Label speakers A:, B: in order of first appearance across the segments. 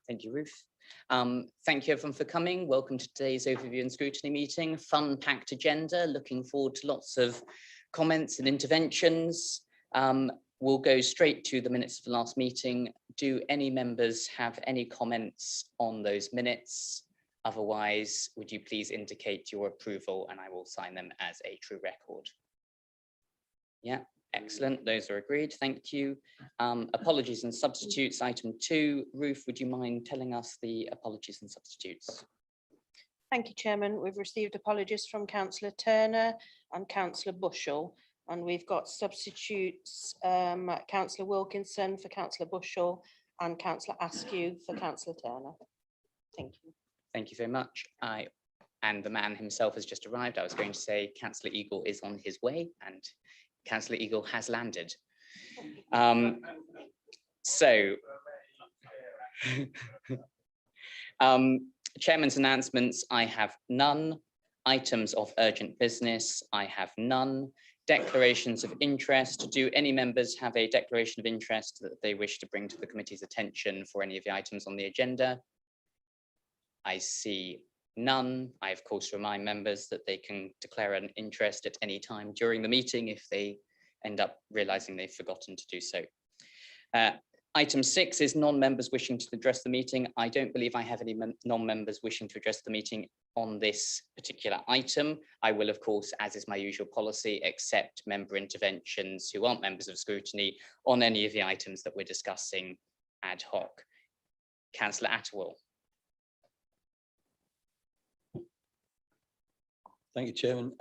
A: Thank you, Ruth. Thank you everyone for coming. Welcome to today's overview and scrutiny meeting. Fun-packed agenda. Looking forward to lots of comments and interventions. We'll go straight to the minutes of the last meeting. Do any members have any comments on those minutes? Otherwise, would you please indicate your approval and I will sign them as a true record. Yeah, excellent. Those are agreed. Thank you. Apologies and substitutes, item 2. Ruth, would you mind telling us the apologies and substitutes?
B: Thank you, Chairman. We've received apologies from Councillor Turner and Councillor Bushell, and we've got substitutes, Councillor Wilkinson for Councillor Bushell and Councillor Askew for Councillor Turner. Thank you.
A: Thank you very much. And the man himself has just arrived. I was going to say Councillor Eagle is on his way, and Councillor Eagle has landed. Chairman's announcements, I have none. Items of urgent business, I have none. Declarations of interest. Do any members have a declaration of interest that they wish to bring to the committee's attention for any of the items on the agenda? I see none. I, of course, remind members that they can declare an interest at any time during the meeting if they end up realizing they've forgotten to do so. Item 6 is non-members wishing to address the meeting. I don't believe I have any non-members wishing to address the meeting on this particular item. I will, of course, as is my usual policy, accept member interventions who aren't members of scrutiny on any of the items that we're discussing ad hoc. Councillor Attewell.
C: Thank you, Chairman.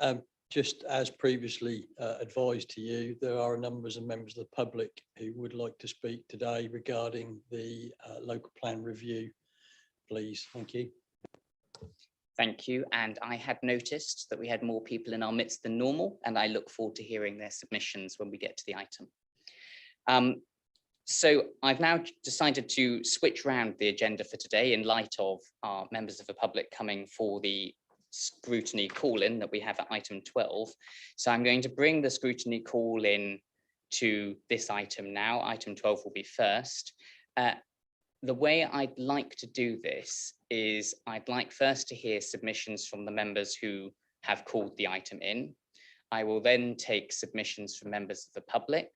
C: Just as previously advised to you, there are a number of members of the public who would like to speak today regarding the local plan review. Please, thank you.
A: Thank you. And I had noticed that we had more people in our midst than normal, and I look forward to hearing their submissions when we get to the item. So I've now decided to switch around the agenda for today in light of our members of the public coming for the scrutiny call-in that we have at item 12. So I'm going to bring the scrutiny call-in to this item now. Item 12 will be first. The way I'd like to do this is I'd like first to hear submissions from the members who have called the item in. I will then take submissions from members of the public,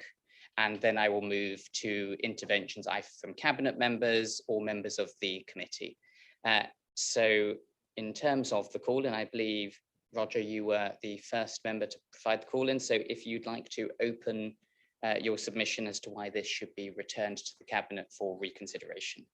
A: and then I will move to interventions either from cabinet members or members of the committee. So in terms of the call-in, I believe, Roger, you were the first member to provide the call-in. So if you'd like to open your submission as to why this should be returned to the Cabinet for reconsideration.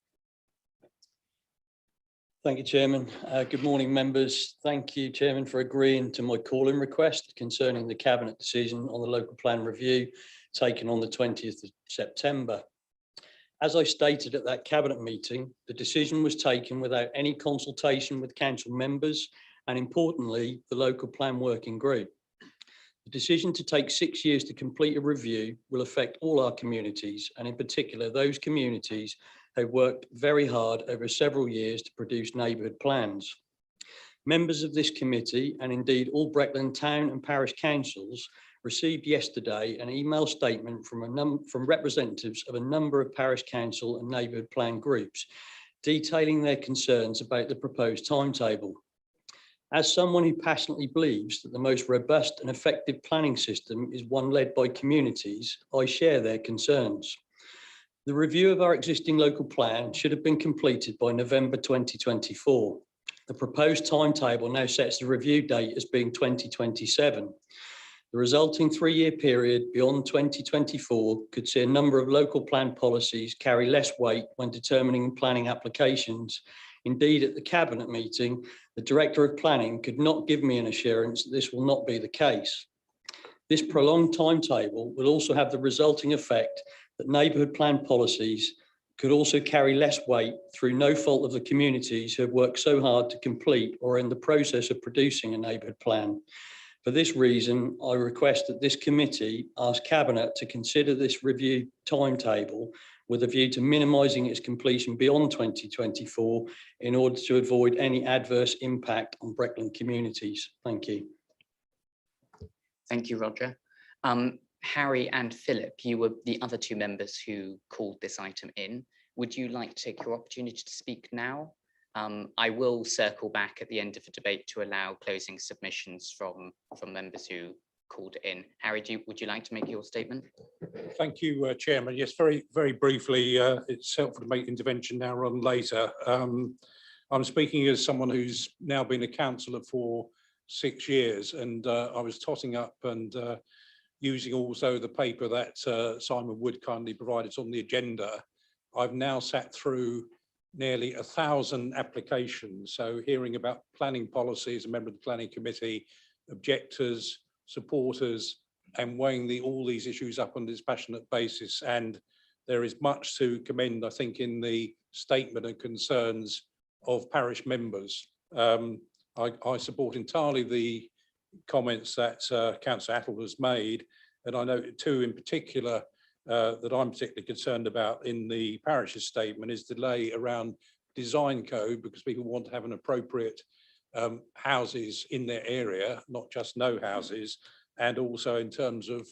C: Thank you, Chairman. Good morning, members. Thank you, Chairman, for agreeing to my call-in request concerning the Cabinet decision on the local plan review taken on the 20th of September. As I stated at that Cabinet meeting, the decision was taken without any consultation with council members and, importantly, the local plan working group. The decision to take 6 years to complete a review will affect all our communities, and in particular those communities who worked very hard over several years to produce neighbourhood plans. Members of this committee, and indeed all Breckland Town and Parish Councils, received yesterday an email statement from representatives of a number of parish council and neighbourhood plan groups detailing their concerns about the proposed timetable. As someone who passionately believes that the most robust and effective planning system is one led by communities, I share their concerns. The review of our existing local plan should have been completed by November 2024. The proposed timetable now sets the review date as being 2027. The resulting 3-year period beyond 2024 could see a number of local plan policies carry less weight when determining planning applications. Indeed, at the Cabinet meeting, the Director of Planning could not give me an assurance that this will not be the case. This prolonged timetable will also have the resulting effect that neighbourhood plan policies could also carry less weight through no fault of the communities who have worked so hard to complete or are in the process of producing a neighbourhood plan. For this reason, I request that this committee ask Cabinet to consider this review timetable with a view to minimising its completion beyond 2024 in order to avoid any adverse impact on Breckland communities. Thank you.
A: Thank you, Roger. Harry and Philip, you were the other 2 members who called this item in. would you like to take your opportunity to speak now? I will circle back at the end of the debate to allow closing submissions from members who called in. Harry, would you like to make your statement?
D: Thank you, Chairman. Yes, very briefly, it's helpful to make intervention now rather than later. I'm speaking as someone who's now been a councillor for 6 years, and I was totting up and using also the paper that Simon Wood kindly provided on the agenda. I've now sat through nearly 1,000 applications. So hearing about planning policy as a member of the planning committee, objectors, supporters, and weighing all these issues up on this passionate basis. And there is much to commend, I think, in the statement and concerns of parish members. I support entirely the comments that Councillor Attle has made, and I know two in particular that I'm particularly concerned about in the parish's statement is delay around design code, because people want to have an appropriate houses in their area, not just no houses, and also in terms of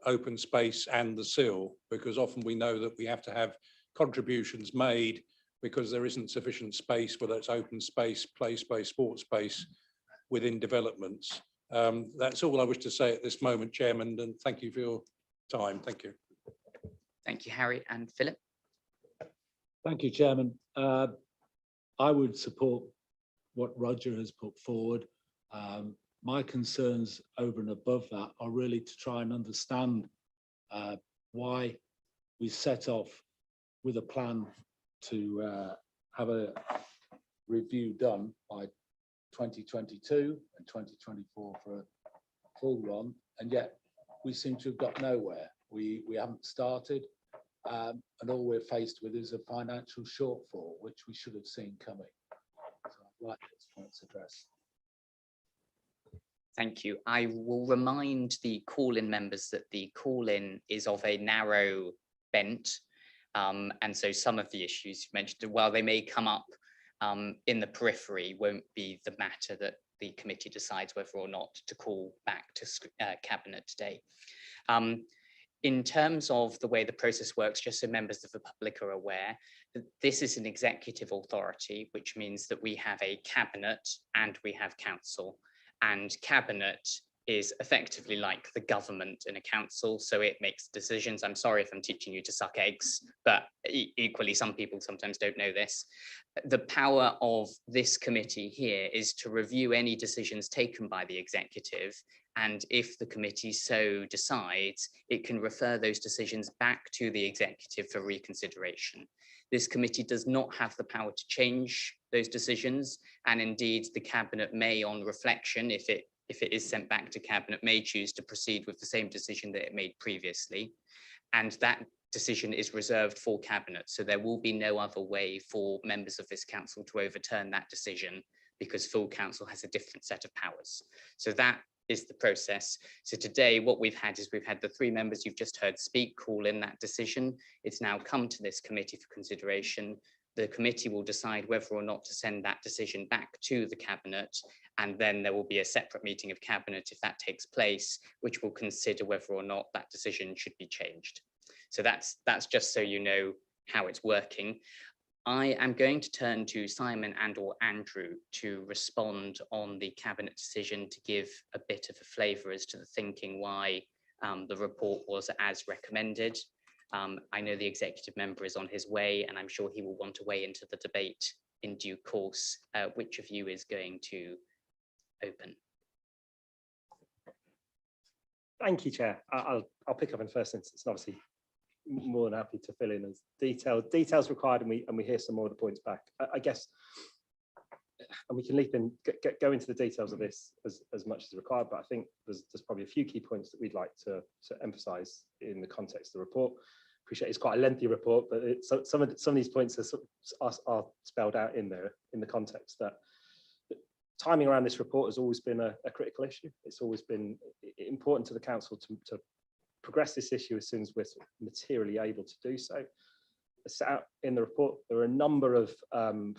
D: open space and the sill, because often we know that we have to have contributions made because there isn't sufficient space, whether it's open space, play space, sports space within developments. That's all I wish to say at this moment, Chairman, and thank you for your time. Thank you.
A: Thank you, Harry. And Philip?
E: Thank you, Chairman. I would support what Roger has put forward. My concerns over and above that are really to try and understand why we set off with a plan to have a review done by 2022 and 2024 for a full run, and yet we seem to have got nowhere. We haven't started, and all we're faced with is a financial shortfall, which we should have seen coming. So I'd like those points addressed.
A: Thank you. I will remind the call-in members that the call-in is of a narrow bent. And so some of the issues you mentioned, while they may come up in the periphery, won't be the matter that the committee decides whether or not to call back to Cabinet today. In terms of the way the process works, just so members of the public are aware, this is an executive authority, which means that we have a Cabinet and we have council. And Cabinet is effectively like the government in a council, so it makes decisions. I'm sorry if I'm teaching you to suck eggs, but equally some people sometimes don't know this. The power of this committee here is to review any decisions taken by the executive, and if the committee so decides, it can refer those decisions back to the executive for reconsideration. This committee does not have the power to change those decisions, and indeed the Cabinet may, on reflection, if it is sent back to Cabinet, may choose to proceed with the same decision that it made previously. And that decision is reserved for Cabinet. So there will be no other way for members of this council to overturn that decision, because full council has a different set of powers. So that is the process. So today what we've had is we've had the three members you've just heard speak call in that decision. It's now come to this committee for consideration. The committee will decide whether or not to send that decision back to the Cabinet, and then there will be a separate meeting of Cabinet if that takes place, which will consider whether or not that decision should be changed. So that's just so you know how it's working. I am going to turn to Simon and/or Andrew to respond on the Cabinet decision, to give a bit of a flavour as to the thinking why the report was as recommended. I know the executive member is on his way, and I'm sure he will want to weigh into the debate in due course. Which of you is going to open?
F: Thank you, Chair. I'll pick up in the first instance, and obviously more than happy to fill in as details required, and we hear some more of the points back. I guess, and we can leap in, go into the details of this as much as required, but I think there's probably a few key points that we'd like to emphasize in the context of the report. Appreciate it's quite a lengthy report, but some of these points are spelled out in there in the context that timing around this report has always been a critical issue. It's always been important to the council to progress this issue as soon as we're materially able to do so. As set out in the report, there are a number of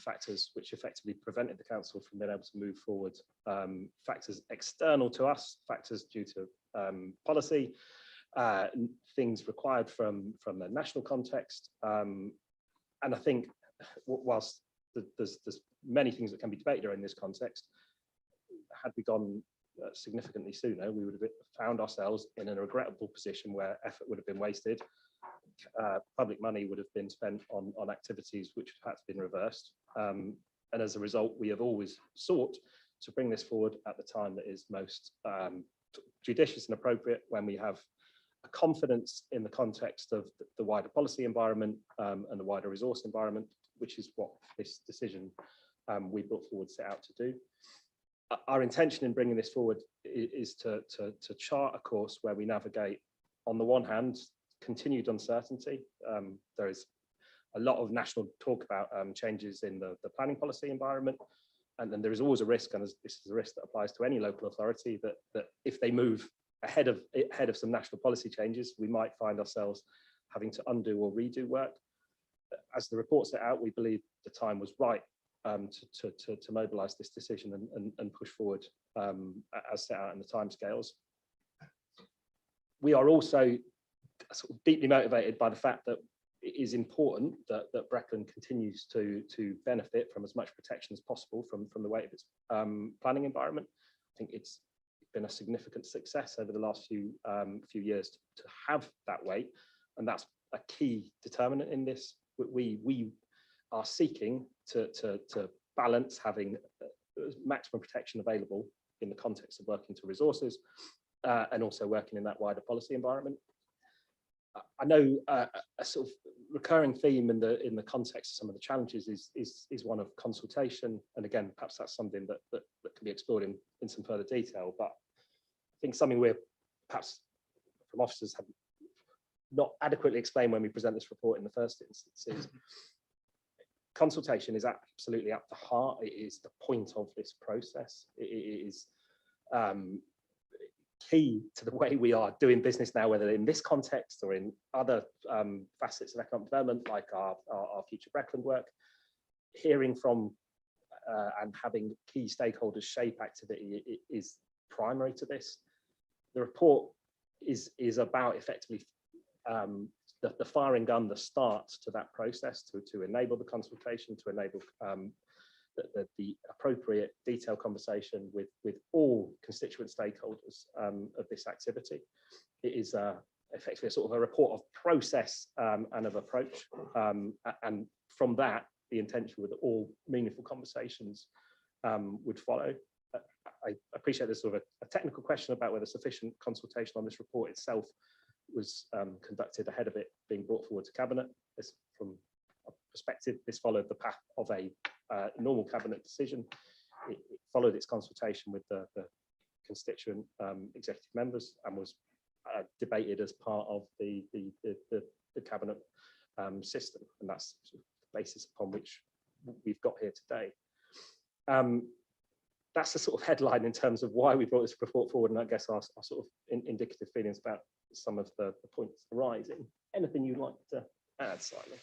F: factors which effectively prevented the council from being able to move forward. Factors external to us, factors due to policy, things required from the national context, And I think whilst there's many things that can be debated in this context, had we gone significantly sooner, we would have found ourselves in a regrettable position where effort would have been wasted. Public money would have been spent on activities which had to been reversed. And as a result, we have always sought to bring this forward at the time that is most judicious and appropriate, when we have a confidence in the context of the wider policy environment and the wider resource environment, which is what this decision we brought forward set out to do. Our intention in bringing this forward is to chart a course where we navigate, on the one hand, continued uncertainty. There is a lot of national talk about changes in the planning policy environment, and then there is always a risk, and this is a risk that applies to any local authority, that if they move ahead of some national policy changes, we might find ourselves having to undo or redo work. As the report set out, we believe the time was right to mobilise this decision and push forward as set out in the timescales. We are also sort of deeply motivated by the fact that it is important that Brecon continues to benefit from as much protection as possible from the weight of its planning environment. I think it's been a significant success over the last few years to have that weight, and that's a key determinant in this. We are seeking to balance having maximum protection available in the context of working to resources and also working in that wider policy environment. I know a sort of recurring theme in the context of some of the challenges is one of consultation, and again, perhaps that's something that can be explored in some further detail. But I think something we're perhaps from officers have not adequately explained when we present this report in the first instance is consultation is absolutely at the heart. It is the point of this process. It is key to the way we are doing business now, whether in this context or in other facets of economic development, like our future Breckland work. Hearing from and having key stakeholders shape activity is primary to this. The report is about effectively the firing gun, the start to that process to enable the consultation, to enable the appropriate detailed conversation with all constituent stakeholders of this activity. It is effectively a sort of a report of process and of approach, and from that the intention was that all meaningful conversations would follow. I appreciate there's sort of a technical question about whether sufficient consultation on this report itself was conducted ahead of it being brought forward to Cabinet. From a perspective, this followed the path of a normal Cabinet decision. It followed its consultation with the constituent executive members and was debated as part of the Cabinet system, and that's sort of the basis upon which we've got here today. That's the sort of headline in terms of why we brought this report forward, and I guess our sort of indicative feelings about some of the points arising. Anything you'd like to add, Simon?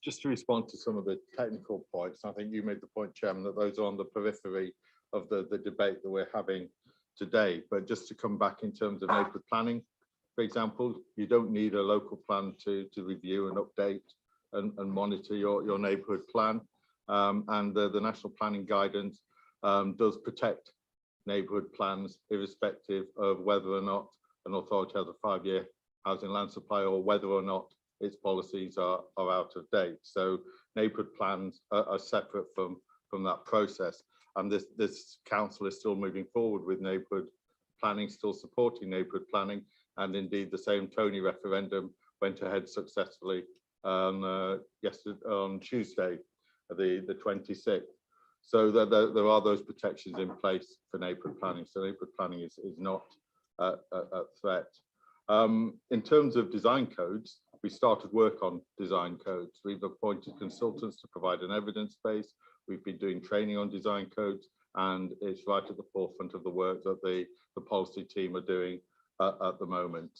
G: Just to respond to some of the technical points, I think you made the point, Chairman, that those are on the periphery of the debate that we're having today. But just to come back in terms of neighbourhood planning, for example, you don't need a local plan to review and update and monitor your neighbourhood plan. And the National Planning Guidance does protect neighbourhood plans irrespective of whether or not an authority has a 5-year housing land supply or whether or not its policies are out of date. So neighbourhood plans are separate from that process. And this council is still moving forward with neighbourhood planning, still supporting neighbourhood planning. And indeed, the same Tony referendum went ahead successfully yesterday, on Tuesday, the 26th. So there are those protections in place for neighbourhood planning. So neighbourhood planning is not a threat. In terms of design codes, we started work on design codes. We've appointed consultants to provide an evidence base. We've been doing training on design codes, and it's right at the forefront of the work that the policy team are doing at the moment.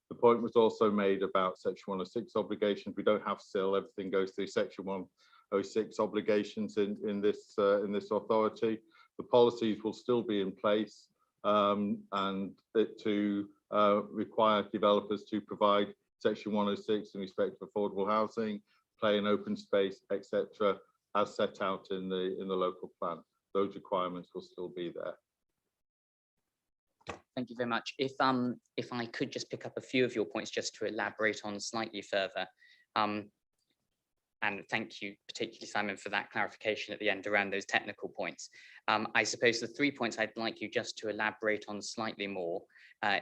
G: The point was also made about Section 106 obligations. We don't have SIL, everything goes through Section 106 obligations in this authority. The policies will still be in place, and to require developers to provide Section 106 in respect of affordable housing, play and open space, etc., as set out in the local plan. Those requirements will still be there.
A: Thank you very much. If I could just pick up a few of your points just to elaborate on slightly further. And thank you particularly, Simon, for that clarification at the end around those technical points. I suppose the 3 points I'd like you just to elaborate on slightly more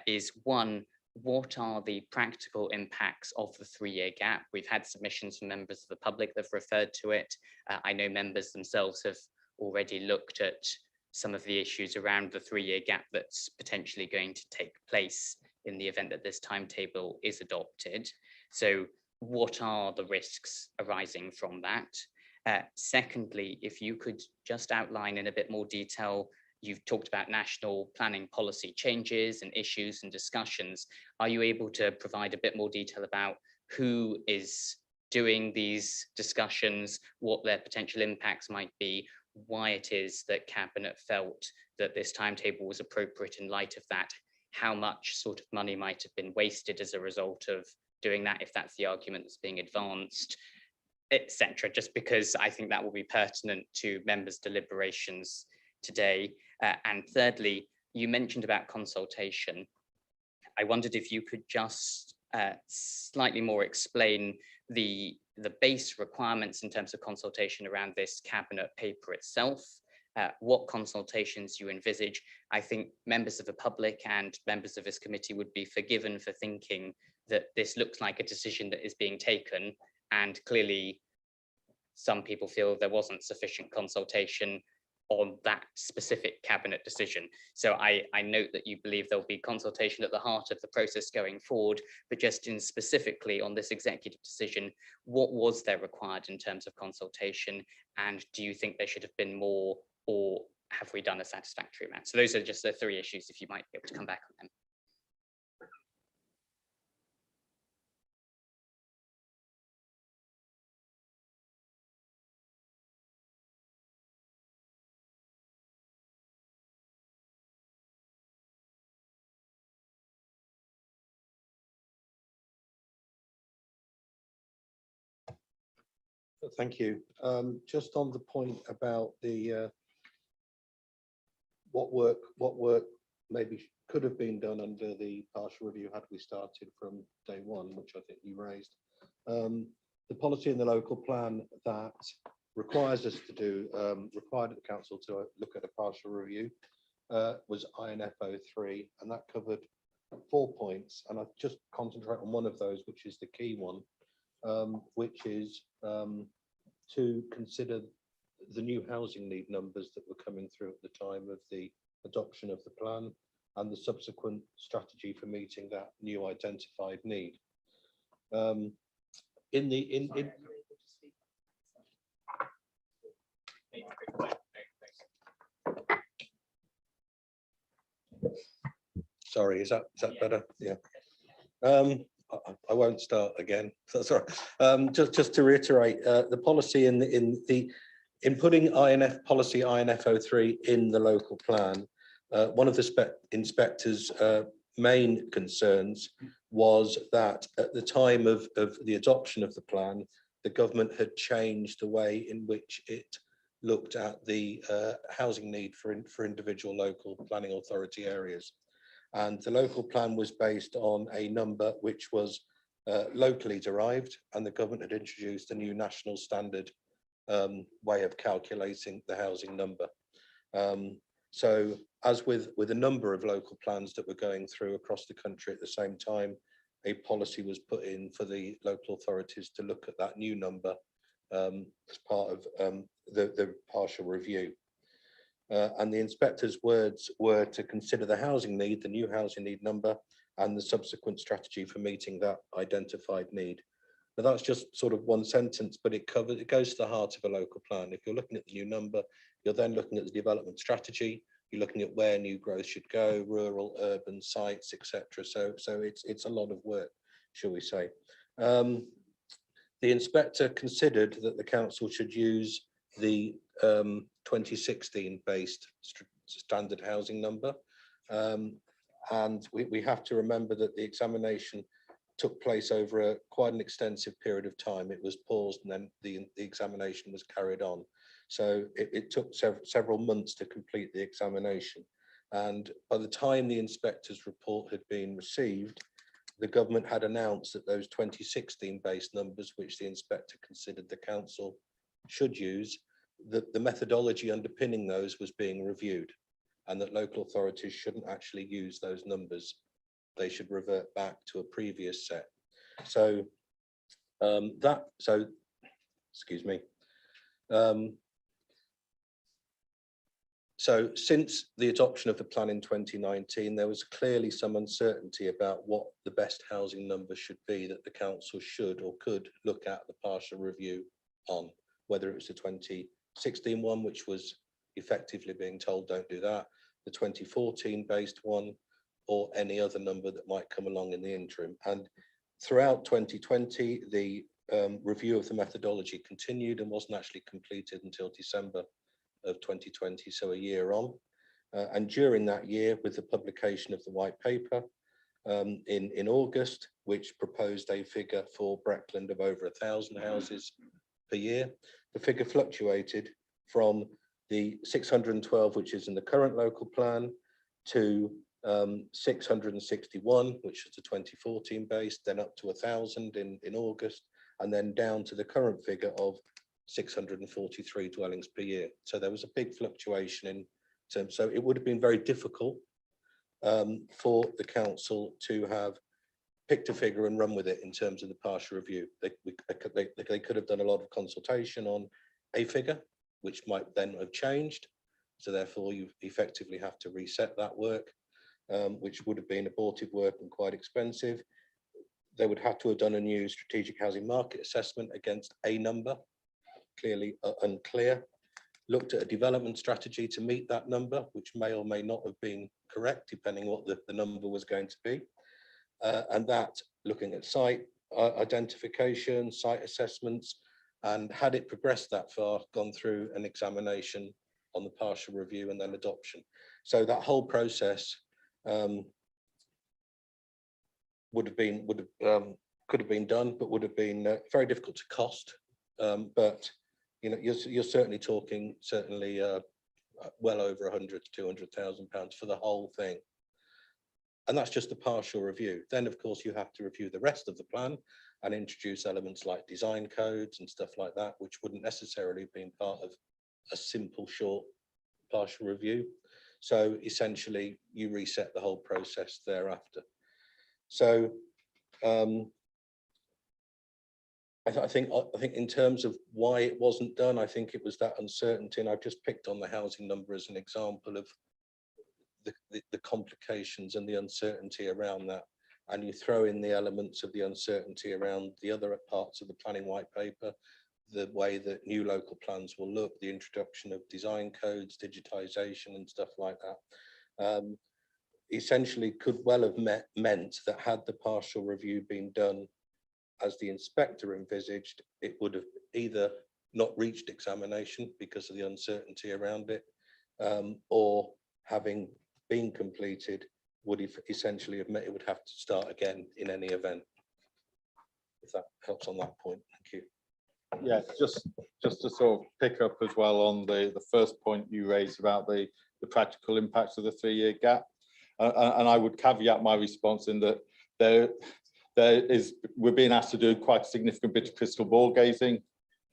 A: is one, what are the practical impacts of the 3-year gap? We've had submissions from members of the public that have referred to it. I know members themselves have already looked at some of the issues around the 3-year gap that's potentially going to take place in the event that this timetable is adopted. So what are the risks arising from that? Secondly, if you could just outline in a bit more detail, you've talked about national planning policy changes and issues and discussions. Are you able to provide a bit more detail about who is doing these discussions, what their potential impacts might be, why it is that Cabinet felt that this timetable was appropriate in light of that, how much sort of money might have been wasted as a result of doing that, if that's the argument that's being advanced, etc. Just because I think that will be pertinent to members' deliberations today. And thirdly, you mentioned about consultation. I wondered if you could just slightly more explain the base requirements in terms of consultation around this Cabinet paper itself, what consultations you envisage. I think members of the public and members of this committee would be forgiven for thinking that this looks like a decision that is being taken, and clearly some people feel there wasn't sufficient consultation on that specific Cabinet decision. So I note that you believe there'll be consultation at the heart of the process going forward, but just in specifically on this executive decision, what was there required in terms of consultation? And do you think there should have been more, or have we done a satisfactory amount? So those are just the 3 issues, if you might be able to come back on them.
H: Thank you. Just on the point about the what work maybe could have been done under the partial review had we started from day one, which I think you raised. The policy in the local plan that requires us to do, required the council to look at a partial review was INF 03, and that covered 4 points. And I'll just concentrate on one of those, which is the key one, which is to consider the new housing need numbers that were coming through at the time of the adoption of the plan and the subsequent strategy for meeting that new identified need. Sorry, is that better? Yeah. I won't start again. Sorry. Just to reiterate, the policy in putting INF policy INF 03 in the local plan, one of the inspector's main concerns was that at the time of the adoption of the plan, the government had changed the way in which it looked at the housing need for individual local planning authority areas. And the local plan was based on a number which was locally derived, and the government had introduced a new national standard way of calculating the housing number. So as with a number of local plans that were going through across the country at the same time, a policy was put in for the local authorities to look at that new number as part of the partial review. And the inspector's words were to consider the housing need, the new housing need number, and the subsequent strategy for meeting that identified need. Now that's just sort of one sentence, but it goes to the heart of a local plan. If you're looking at the new number, you're then looking at the development strategy. You're looking at where new growth should go, rural, urban sites, etc. So it's a lot of work, shall we say. The inspector considered that the council should use the 2016 based standard housing number. And we have to remember that the examination took place over quite an extensive period of time. It was paused and then the examination was carried on. So it took several months to complete the examination. And by the time the inspector's report had been received, the government had announced that those 2016 based numbers, which the inspector considered the council should use, the methodology underpinning those was being reviewed, and that local authorities shouldn't actually use those numbers. They should revert back to a previous set. So excuse me. So since the adoption of the plan in 2019, there was clearly some uncertainty about what the best housing number should be that the council should or could look at the partial review on, whether it was the 2016 one, which was effectively being told don't do that, the 2014 based one, or any other number that might come along in the interim. And throughout 2020, the review of the methodology continued and wasn't actually completed until December of 2020, so a year on. And during that year, with the publication of the white paper in August, which proposed a figure for Breckland of over 1,000 houses per year, the figure fluctuated from the 612, which is in the current local plan, to 661, which is the 2014 base, then up to 1,000 in August, and then down to the current figure of 643 dwellings per year. So there was a big fluctuation in terms. So it would have been very difficult for the council to have picked a figure and run with it in terms of the partial review. They could have done a lot of consultation on a figure, which might then have changed. So therefore, you effectively have to reset that work, which would have been abortive work and quite expensive. They would have to have done a new strategic housing market assessment against a number, clearly unclear, looked at a development strategy to meet that number, which may or may not have been correct, depending what the number was going to be. And that, looking at site identification, site assessments, and had it progressed that far, gone through an examination on the partial review and then adoption. So that whole process could have been done, but would have been very difficult to cost. But you know, you're certainly talking well over 100 to 200,000 pounds for the whole thing, and that's just the partial review. Then, of course, you have to review the rest of the plan and introduce elements like design codes and stuff like that, which wouldn't necessarily have been part of a simple, short partial review. So essentially, you reset the whole process thereafter. So I think in terms of why it wasn't done, I think it was that uncertainty, and I've just picked on the housing number as an example of the complications and the uncertainty around that. And you throw in the elements of the uncertainty around the other parts of the planning white paper, the way that new local plans will look, the introduction of design codes, digitization and stuff like that. Essentially could well have meant that had the partial review been done as the inspector envisaged, it would have either not reached examination because of the uncertainty around it, or having been completed would essentially have meant it would have to start again in any event. If that helps on that point, thank you.
G: Yeah, just to sort of pick up as well on the first point you raised about the practical impacts of the 3-year gap, and I would caveat my response in that we're being asked to do quite a significant bit of crystal ball gazing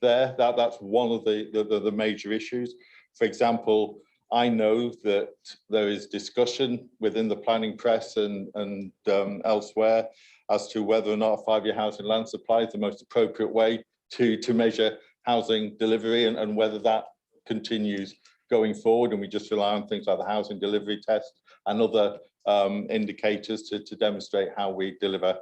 G: there. That's one of the major issues. For example, I know that there is discussion within the planning press and elsewhere as to whether or not a 5-year housing land supply is the most appropriate way to measure housing delivery, and whether that continues going forward, and we just rely on things like the housing delivery test and other indicators to demonstrate how we deliver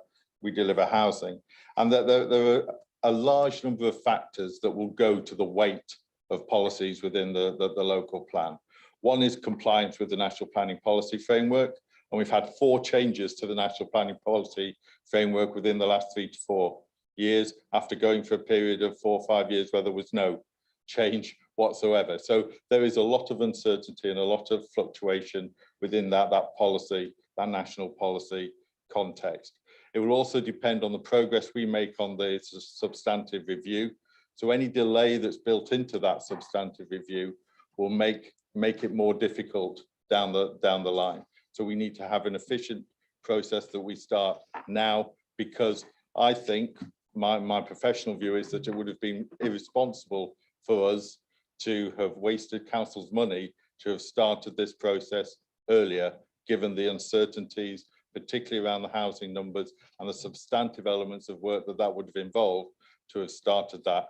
G: housing. And that there are a large number of factors that will go to the weight of policies within the local plan. One is compliance with the National Planning Policy Framework, and we've had 4 changes to the National Planning Policy Framework within the last 3 to 4 years, after going for a period of 4 or 5 years where there was no change whatsoever. So there is a lot of uncertainty and a lot of fluctuation within that policy, that national policy context. It will also depend on the progress we make on the substantive review. So any delay that's built into that substantive review will make it more difficult down the line. So we need to have an efficient process that we start now, because I think my professional view is that it would have been irresponsible for us to have wasted council's money to have started this process earlier, given the uncertainties, particularly around the housing numbers and the substantive elements of work that would have involved to have started that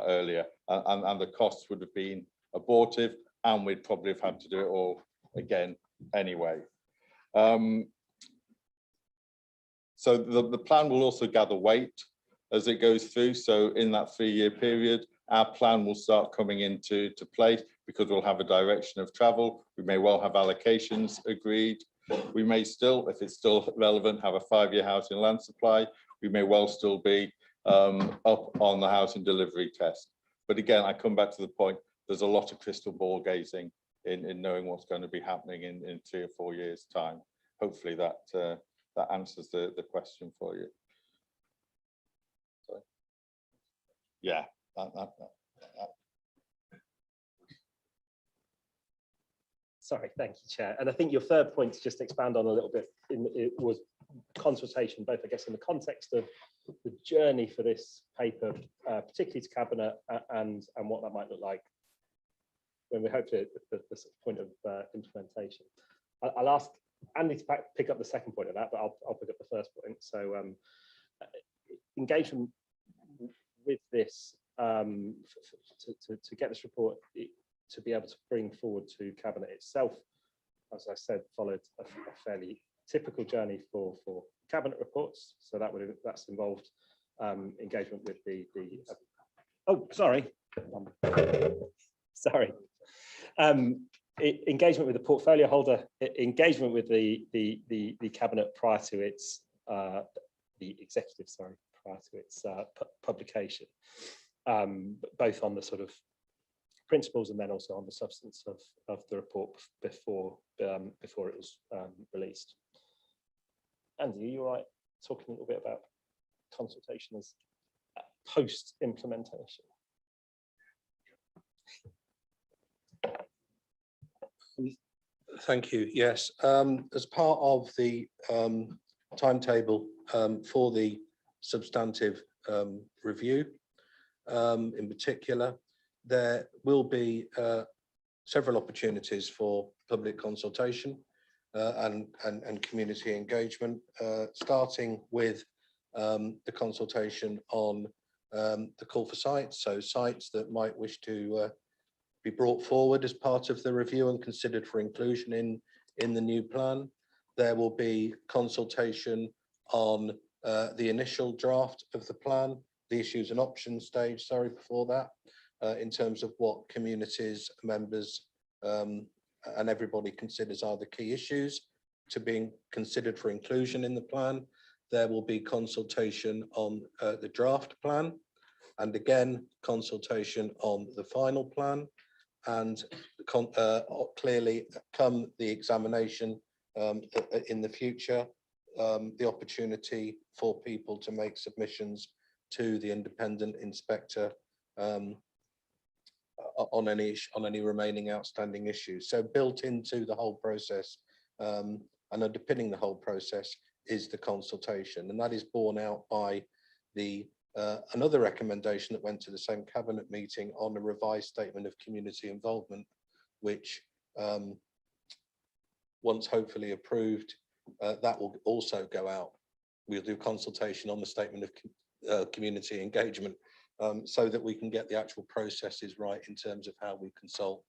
G: earlier, and the costs would have been abortive, and we'd probably have had to do it all again anyway. So the plan will also gather weight as it goes through. So in that 3-year period, our plan will start coming into place, because we'll have a direction of travel. We may well have allocations agreed. We may still, if it's still relevant, have a 5-year housing land supply. We may well still be up on the housing delivery test. But again, I come back to the point, there's a lot of crystal ball gazing in knowing what's going to be happening in 3 or 4 years' time. Hopefully that answers the question for you. Sorry. Yeah.
F: Sorry, thank you, Chair. And I think your third point to just expand on a little bit, it was consultation, both I guess in the context of the journey for this paper, particularly to Cabinet, and what that might look like when we hope to the point of implementation. I'll ask Andy to pick up the second point of that, but I'll pick up the first point. So engagement with this to get this report to be able to bring forward to Cabinet itself, as I said, followed a fairly typical journey for Cabinet reports. So that's involved engagement with engagement with the portfolio holder, engagement with the Cabinet prior to its publication, both on the sort of principles and then also on the substance of the report before it was released. Andy, are you all right talking a little bit about consultation as post-implementation?
H: Thank you. Yes, as part of the timetable for the substantive review, in particular, there will be several opportunities for public consultation and community engagement, starting with the consultation on the call for sites, so sites that might wish to be brought forward as part of the review and considered for inclusion in the new plan. There will be consultation on the initial draft of the plan, the issues and options stage, sorry, before that, in terms of what communities, members, and everybody considers are the key issues to being considered for inclusion in the plan. There will be consultation on the draft plan, and again, consultation on the final plan, and clearly come the examination in the future, the opportunity for people to make submissions to the independent inspector on any remaining outstanding issues. So built into the whole process and underpinning the whole process is the consultation, and that is borne out by the another recommendation that went to the same Cabinet meeting on a revised statement of community involvement, which once hopefully approved, that will also go out. We'll do consultation on the statement of community engagement, so that we can get the actual processes right in terms of how we consult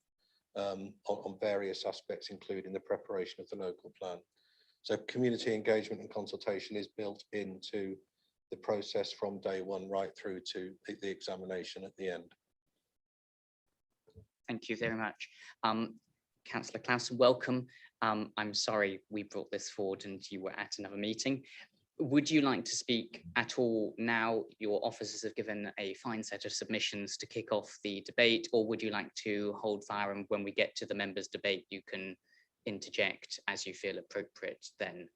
H: on various aspects, including the preparation of the local plan. So community engagement and consultation is built into the process from day one right through to the examination at the end.
A: Thank you very much. Councillor Clausen, welcome. I'm sorry we brought this forward and you were at another meeting. Would you like to speak at all now? Your officers have given a fine set of submissions to kick off the debate, or would you like to hold fire, and when we get to the members' debate, you can interject as you feel appropriate then?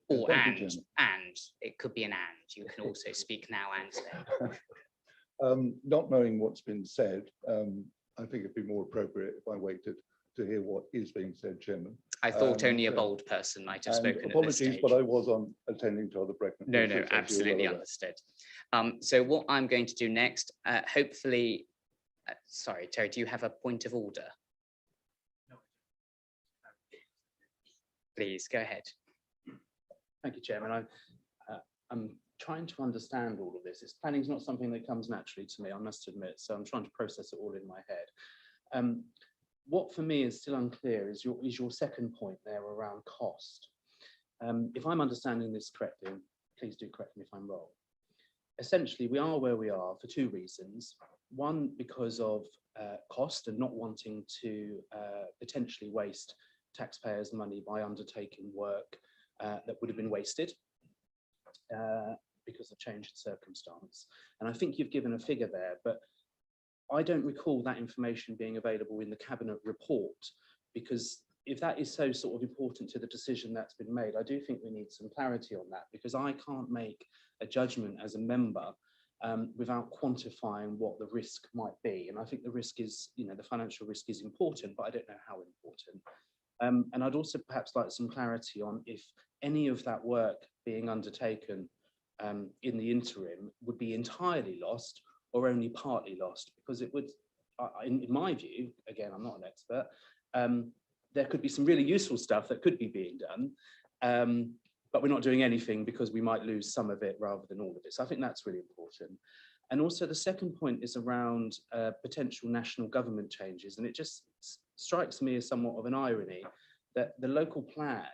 A: Or
I: Thank you,
A: and, it could be an and. You can also speak now and then.
I: Not knowing what's been said, I think it'd be more appropriate if I waited to hear what is being said, Chairman.
A: I thought only a
I: And,
A: bold person might have
I: and
A: spoken at this
I: apologies,
A: stage.
I: but I was on attending to other pregnant.
A: No,
I: issues, as you're
A: absolutely
I: well aware.
A: understood. So what I'm going to do next, hopefully, sorry, Terry, do you have a point of order? Please, go ahead.
J: Thank you, Chairman. I'm trying to understand all of this. Planning is not something that comes naturally to me, I must admit, so I'm trying to process it all in my head. What for me is still unclear is your second point there around cost. If I'm understanding this correctly, please do correct me if I'm wrong. Essentially, we are where we are for two reasons. One, because of cost and not wanting to potentially waste taxpayers' money by undertaking work that would have been wasted because of change in circumstance. And I think you've given a figure there, but I don't recall that information being available in the cabinet report, because if that is so sort of important to the decision that's been made, I do think we need some clarity on that, because I can't make a judgment as a member without quantifying what the risk might be. And I think the risk is, the financial risk is important, but I don't know how important. And I'd also perhaps like some clarity on if any of that work being undertaken in the interim would be entirely lost or only partly lost, because it would, in my view, again, I'm not an expert, there could be some really useful stuff that could be being done, but we're not doing anything because we might lose some of it rather than all of it. So I think that's really important. And also the second point is around potential national government changes. And it just strikes me as somewhat of an irony that the local plan,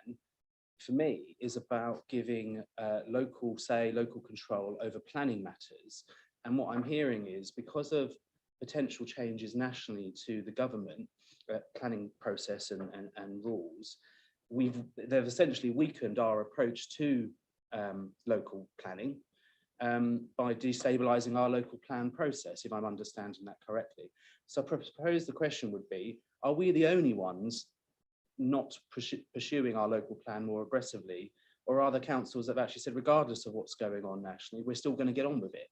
J: for me, is about giving local control over planning matters. And what I'm hearing is, because of potential changes nationally to the government planning process and rules, they've essentially weakened our approach to local planning by destabilizing our local plan process, if I'm understanding that correctly. So I propose the question would be, are we the only ones not pursuing our local plan more aggressively, or are the councils that have actually said, regardless of what's going on nationally, we're still going to get on with it?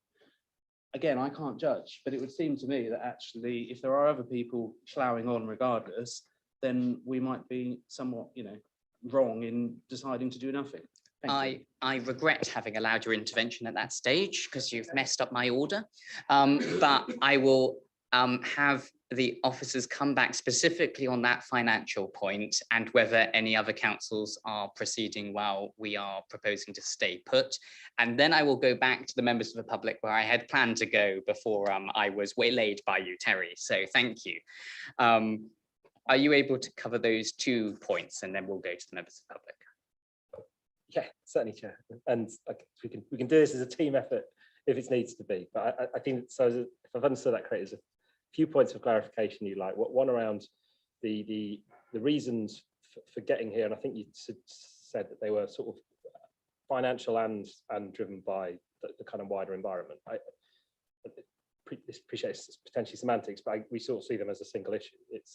J: Again, I can't judge, but it would seem to me that actually, if there are other people ploughing on regardless, then we might be somewhat, wrong in deciding to do nothing. Thank you.
A: I regret having allowed your intervention at that stage, because you've messed up my order. But I will have the officers come back specifically on that financial point and whether any other councils are proceeding while we are proposing to stay put. And then I will go back to the members of the public where I had planned to go before I was waylaid by you, Terry. So thank you. Are you able to cover those 2 points, and then we'll go to the members of the public?
F: Yeah, certainly, Chair. And we can do this as a team effort if it needs to be. But I think so. If I've understood that correctly, there's a few points of clarification you like. One around the reasons for getting here, and I think you said that they were sort of financial and driven by the kind of wider environment. I appreciate it's potentially semantics, but we sort of see them as a single issue. It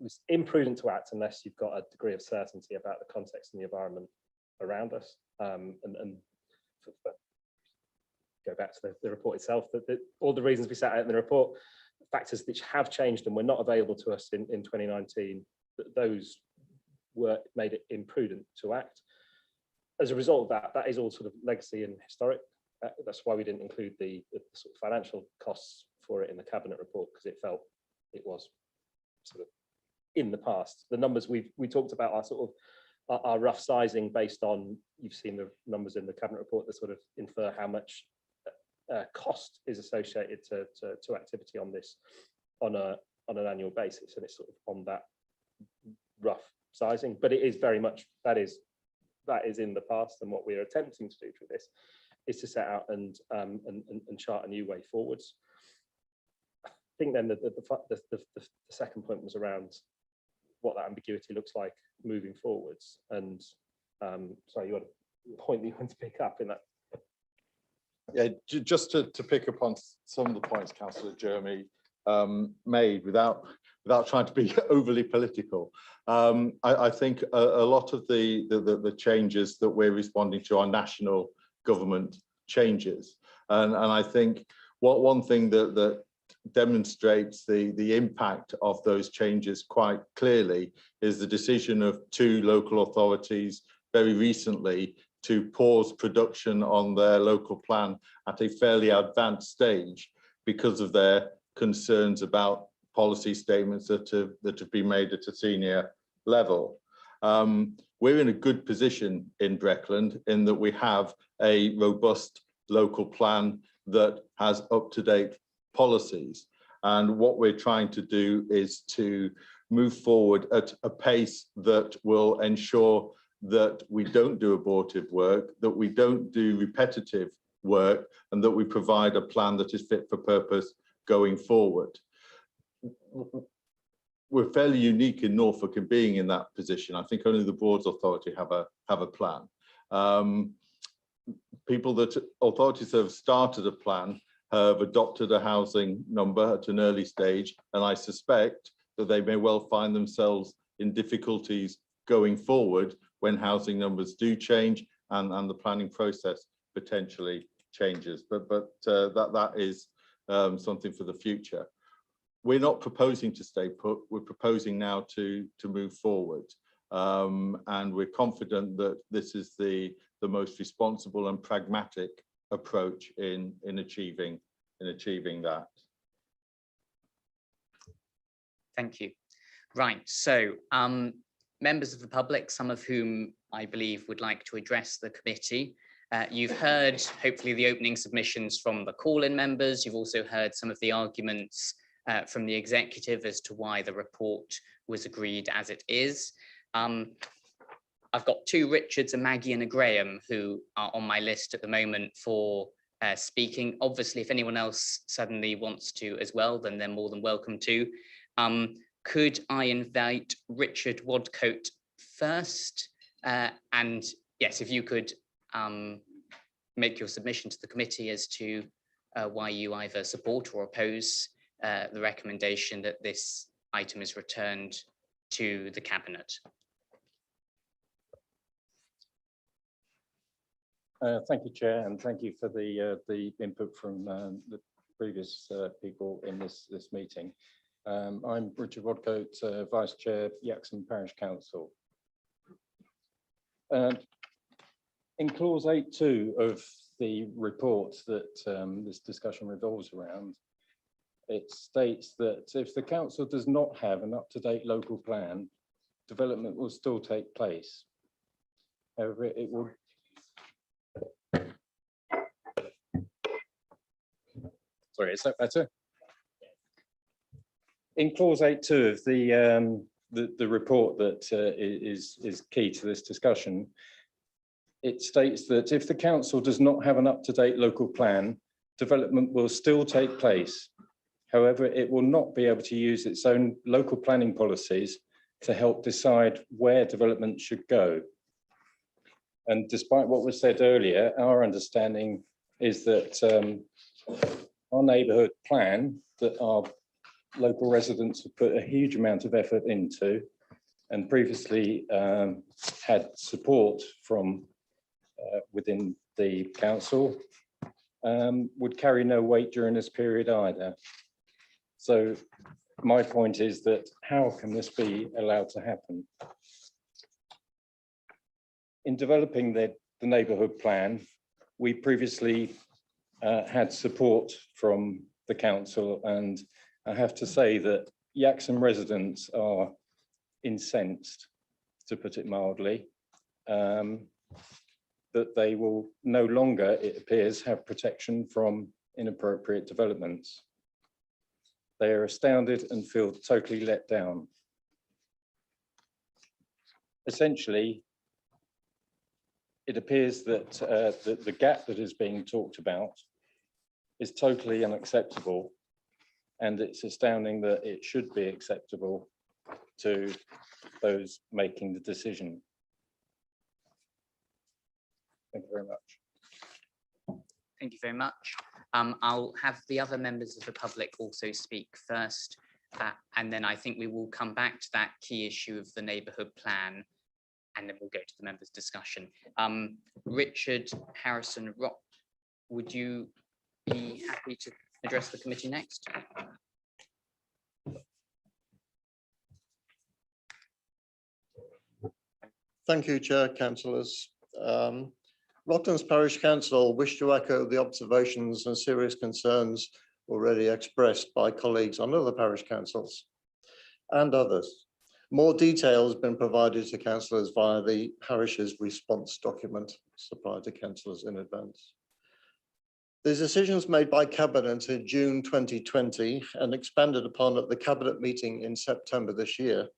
F: was imprudent to act unless you've got a degree of certainty about the context and the environment around us. Go back to the report itself, that all the reasons we set out in the report, factors which have changed and were not available to us in 2019, those were made it imprudent to act. As a result of that is all sort of legacy and historic. That's why we didn't include the sort of financial costs for it in the cabinet report, because it felt it was sort of in the past. The numbers we talked about are sort of our rough sizing based on, you've seen the numbers in the cabinet report that sort of infer how much cost is associated to activity on this on an annual basis, and it's sort of on that rough sizing. But it is very much that is in the past, and what we're attempting to do through this is to set out and chart a new way forwards. I think then the second point was around what that ambiguity looks like moving forwards. And sorry, you had a point that you want to pick up in that.
G: Yeah, just to pick up on some of the points Councillor Jeremy made, without without trying to be overly political, I think a lot of the changes that we're responding to are national government changes. And I think one thing that demonstrates the impact of those changes quite clearly is the decision of 2 local authorities very recently to pause production on their local plan at a fairly advanced stage because of their concerns about policy statements that have been made at a senior level. We're in a good position in Breckland in that we have a robust local plan that has up-to-date policies. And what we're trying to do is to move forward at a pace that will ensure that we don't do abortive work, that we don't do repetitive work, and that we provide a plan that is fit for purpose going forward. We're fairly unique in Norfolk in being in that position. I think only the Broads Authority have a plan. Authorities that have started a plan have adopted a housing number at an early stage, and I suspect that they may well find themselves in difficulties going forward when housing numbers do change and the planning process potentially changes. But that is something for the future. We're not proposing to stay put. We're proposing now to move forward, and we're confident that this is the most responsible and pragmatic approach in achieving that.
A: Thank you. Right, so members of the public, some of whom I believe would like to address the committee. You've heard, hopefully, the opening submissions from the call-in members. You've also heard some of the arguments from the executive as to why the report was agreed as it is. I've got 2 Richards, a Maggie and a Graham who are on my list at the moment for speaking. Obviously, if anyone else suddenly wants to as well, then they're more than welcome to. Could I invite Richard Wadcote first? And yes, if you could make your submission to the committee as to why you either support or oppose the recommendation that this item is returned to the Cabinet.
K: Thank you, Chair, and thank you for the input from the previous people in this meeting. I'm Richard Wadcote, Vice Chair, Yaxham Parish Council. In clause 8.2 of the report that this discussion revolves around, it states that if the council does not have an up-to-date local plan, development will still take place. However, it will. Sorry, is that better? In clause 8.2 of the report that is key to this discussion, it states that if the council does not have an up-to-date local plan, development will still take place. However, it will not be able to use its own local planning policies to help decide where development should go. And despite what was said earlier, our understanding is that our neighbourhood plan that our local residents have put a huge amount of effort into and previously had support from within the council would carry no weight during this period either. So my point is that how can this be allowed to happen? In developing the neighbourhood plan, we previously had support from the council, and I have to say that Yaxham residents are incensed, to put it mildly, that they will no longer, it appears, have protection from inappropriate developments. They are astounded and feel totally let down. Essentially, it appears that the gap that is being talked about is totally unacceptable, and it's astounding that it should be acceptable to those making the decision. Thank you very much.
A: Thank you very much. I'll have the other members of the public also speak first. And then I think we will come back to that key issue of the neighbourhood plan, and then we'll go to the members' discussion. Richard Harrison Rock, would you be happy to address the committee next?
L: Thank you, Chair, councillors. Rocklands Parish Council wish to echo the observations and serious concerns already expressed by colleagues on other parish councils and others. More detail has been provided to councillors via the parish's response document supplied to councillors in advance. The decisions made by Cabinet in June 2020 and expanded upon at the Cabinet meeting in September this year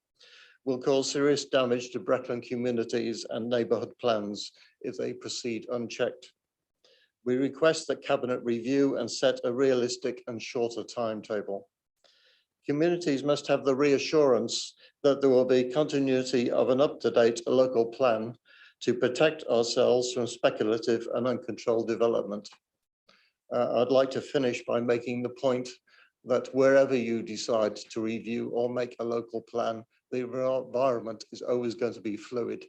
L: will cause serious damage to Breckland communities and neighbourhood plans if they proceed unchecked. We request that Cabinet review and set a realistic and shorter timetable. Communities must have the reassurance that there will be continuity of an up-to-date local plan to protect ourselves from speculative and uncontrolled development. I'd like to finish by making the point that wherever you decide to review or make a local plan, the environment is always going to be fluid.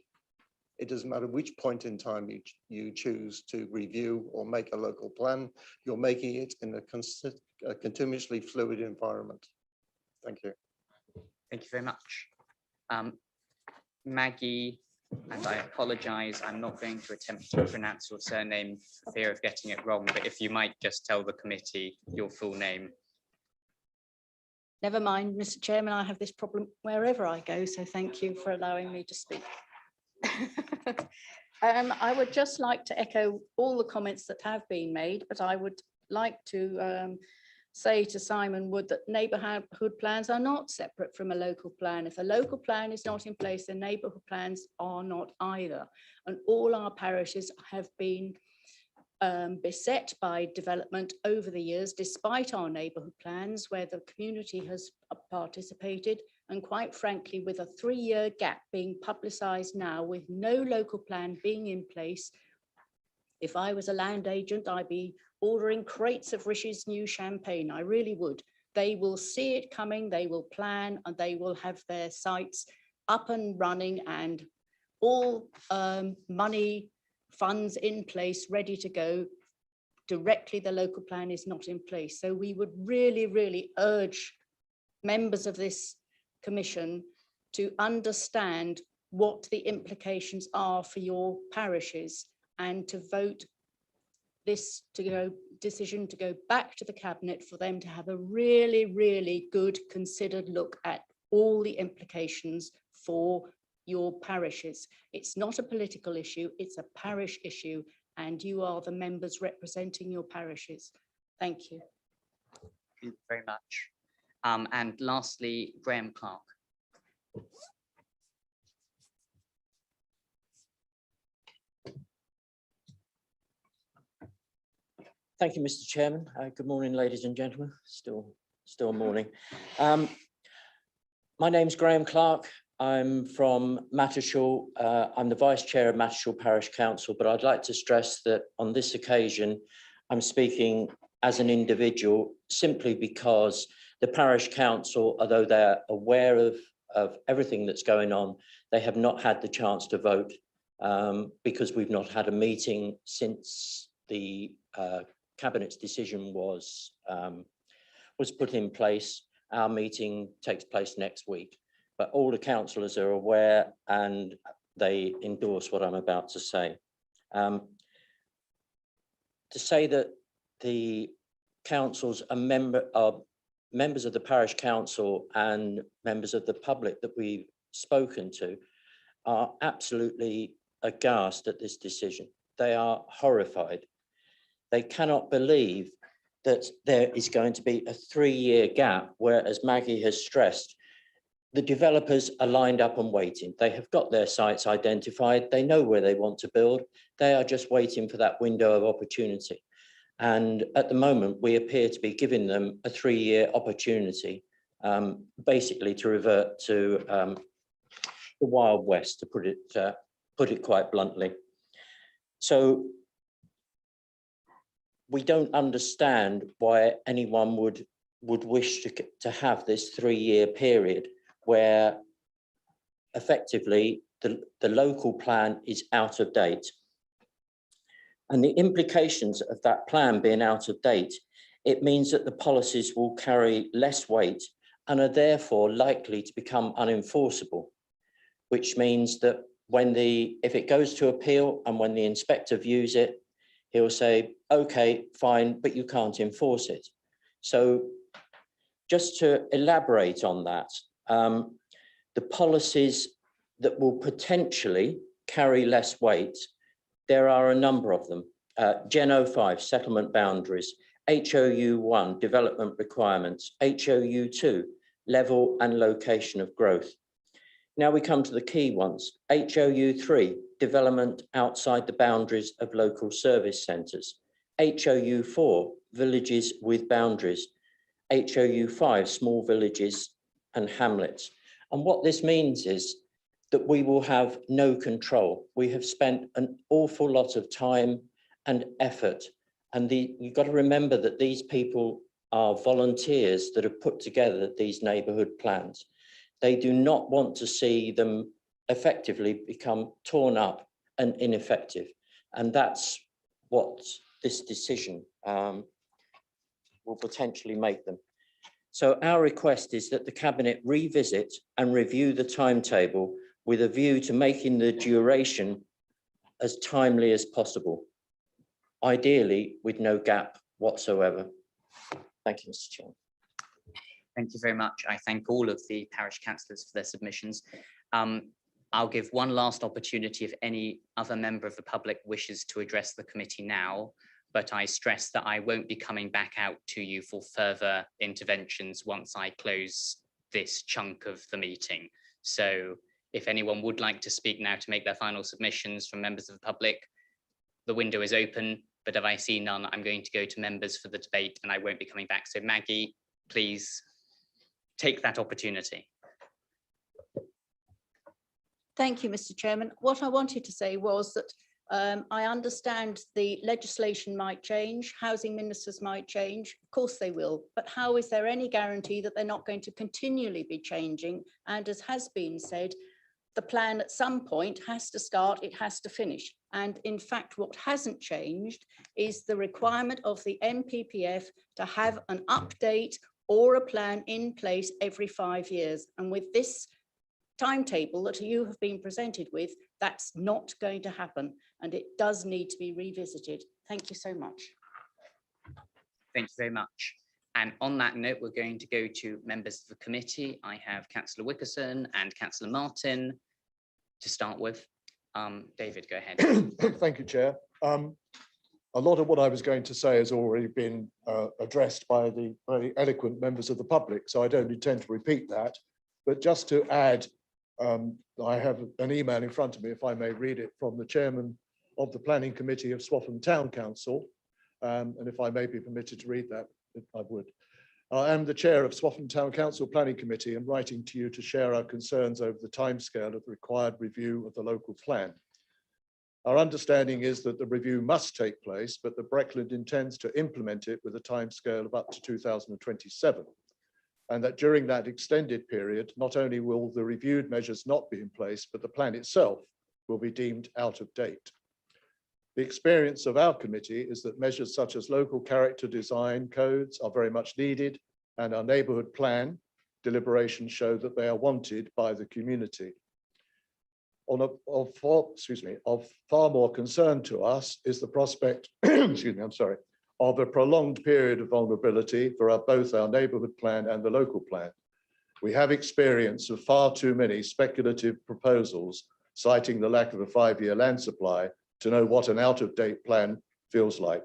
L: It doesn't matter which point in time you choose to review or make a local plan, you're making it in a continuously fluid environment. Thank you.
A: Thank you very much. Maggie, and I apologise, I'm not going to attempt to pronounce your surname for fear of getting it wrong, but if you might just tell the committee your full name.
M: Never mind, Mr. Chairman, I have this problem wherever I go, so thank you for allowing me to speak. I would just like to echo all the comments that have been made, but I would like to say to Simon Wood that neighbourhood plans are not separate from a local plan. If a local plan is not in place, then neighbourhood plans are not either. And all our parishes have been beset by development over the years, despite our neighbourhood plans, where the community has participated. And quite frankly, with a 3-year gap being publicised now, with no local plan being in place, if I was a land agent, I'd be ordering crates of Rish's new champagne. I really would. They will see it coming, they will plan, and they will have their sites up and running and all money, funds in place, ready to go. Directly, the local plan is not in place. So we would really, really urge members of this commission to understand what the implications are for your parishes and to vote this decision to go back to the Cabinet for them to have a really, really good considered look at all the implications for your parishes. It's not a political issue, it's a parish issue, and you are the members representing your parishes. Thank you.
A: Thank you very much. And lastly, Graham Clark.
N: Thank you, Mr. Chairman. Good morning, ladies and gentlemen. Still morning. My name's Graham Clark. I'm from Mattershall. I'm the Vice Chair of Mattershall Parish Council, but I'd like to stress that on this occasion, I'm speaking as an individual simply because the Parish Council, although they're aware of everything that's going on, they have not had the chance to vote because we've not had a meeting since the Cabinet's decision was put in place. Our meeting takes place next week, but all the councillors are aware and they endorse what I'm about to say. To say that the councils are members of the Parish Council and members of the public that we've spoken to are absolutely aghast at this decision. They are horrified. They cannot believe that there is going to be a 3-year gap where, as Maggie has stressed, the developers are lined up and waiting. They have got their sites identified. They know where they want to build. They are just waiting for that window of opportunity. And at the moment, we appear to be giving them a 3-year opportunity, basically to revert to the Wild West, to put it quite bluntly. So we don't understand why anyone would would wish to have this 3-year period where effectively the local plan is out of date. And the implications of that plan being out of date, it means that the policies will carry less weight and are therefore likely to become unenforceable, which means that if it goes to appeal and when the inspector views it, he'll say, okay, fine, but you can't enforce it. So just to elaborate on that, the policies that will potentially carry less weight, there are a number of them. Gen 05, settlement boundaries, HOU 1, development requirements, HOU 2, level and location of growth. Now we come to the key ones. HOU 3, development outside the boundaries of local service centres. HOU 4, villages with boundaries. HOU 5, small villages and hamlets. And what this means is that we will have no control. We have spent an awful lot of time and effort. And you've got to remember that these people are volunteers that have put together these neighbourhood plans. They do not want to see them effectively become torn up and ineffective. And that's what this decision will potentially make them. So our request is that the Cabinet revisit and review the timetable with a view to making the duration as timely as possible, ideally with no gap whatsoever. Thank you, Mr. Chairman.
A: Thank you very much. I thank all of the parish councillors for their submissions. I'll give one last opportunity if any other member of the public wishes to address the committee now, but I stress that I won't be coming back out to you for further interventions once I close this chunk of the meeting. So if anyone would like to speak now to make their final submissions from members of the public, the window is open, but if I see none, I'm going to go to members for the debate and I won't be coming back. So Maggie, please take that opportunity.
M: Thank you, Mr. Chairman. What I wanted to say was that I understand the legislation might change, housing ministers might change, of course they will, but how is there any guarantee that they're not going to continually be changing? And as has been said, the plan at some point has to start, it has to finish. And in fact, what hasn't changed is the requirement of the MPPF to have an update or a plan in place every 5 years. And with this timetable that you have been presented with, that's not going to happen. And it does need to be revisited. Thank you so much.
A: Thank you very much. And on that note, we're going to go to members of the committee. I have Councillor Wickerson and Councillor Martin to start with. David, go ahead.
I: Thank you, Chair. A lot of what I was going to say has already been addressed by the very eloquent members of the public, so I don't intend to repeat that. But just to add, I have an email in front of me, if I may read it, from the chairman of the Planning Committee of Swaffham Town Council. And if I may be permitted to read that, I would. I am the chair of Swaffham Town Council Planning Committee and writing to you to share our concerns over the timescale of the required review of the local plan. Our understanding is that the review must take place, but that Breckland intends to implement it with a timescale of up to 2027. And that during that extended period, not only will the reviewed measures not be in place, but the plan itself will be deemed out of date. The experience of our committee is that measures such as local character design codes are very much needed, and our neighbourhood plan deliberations show that they are wanted by the community. Of far more concern to us is the prospect, of a prolonged period of vulnerability for both our neighbourhood plan and the local plan. We have experience of far too many speculative proposals citing the lack of a 5-year land supply to know what an out-of-date plan feels like.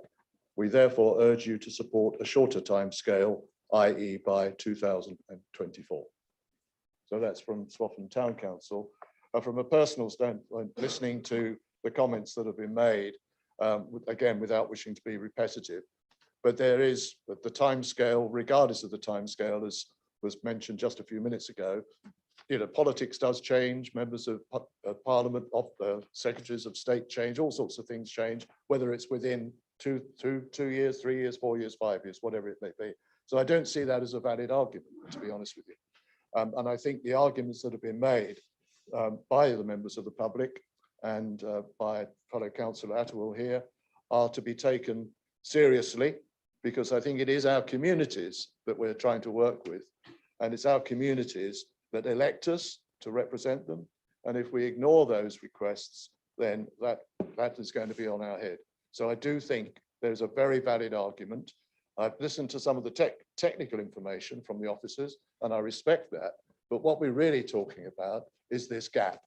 I: We therefore urge you to support a shorter time scale, i.e. by 2024. So that's from Swaffham Town Council. From a personal standpoint, listening to the comments that have been made, again, without wishing to be repetitive, but there is the time scale, regardless of the time scale, as was mentioned just a few minutes ago, politics does change, members of Parliament, secretaries of state change, all sorts of things change, whether it's within two years, 3 years, 4 years, 5 years, whatever it may be. So I don't see that as a valid argument, to be honest with you. And I think the arguments that have been made by the members of the public and by fellow councillor Attawell here are to be taken seriously, because I think it is our communities that we're trying to work with. And it's our communities that elect us to represent them. And if we ignore those requests, then that is going to be on our head. So I do think there's a very valid argument. I've listened to some of the technical information from the officers, and I respect that. But what we're really talking about is this gap.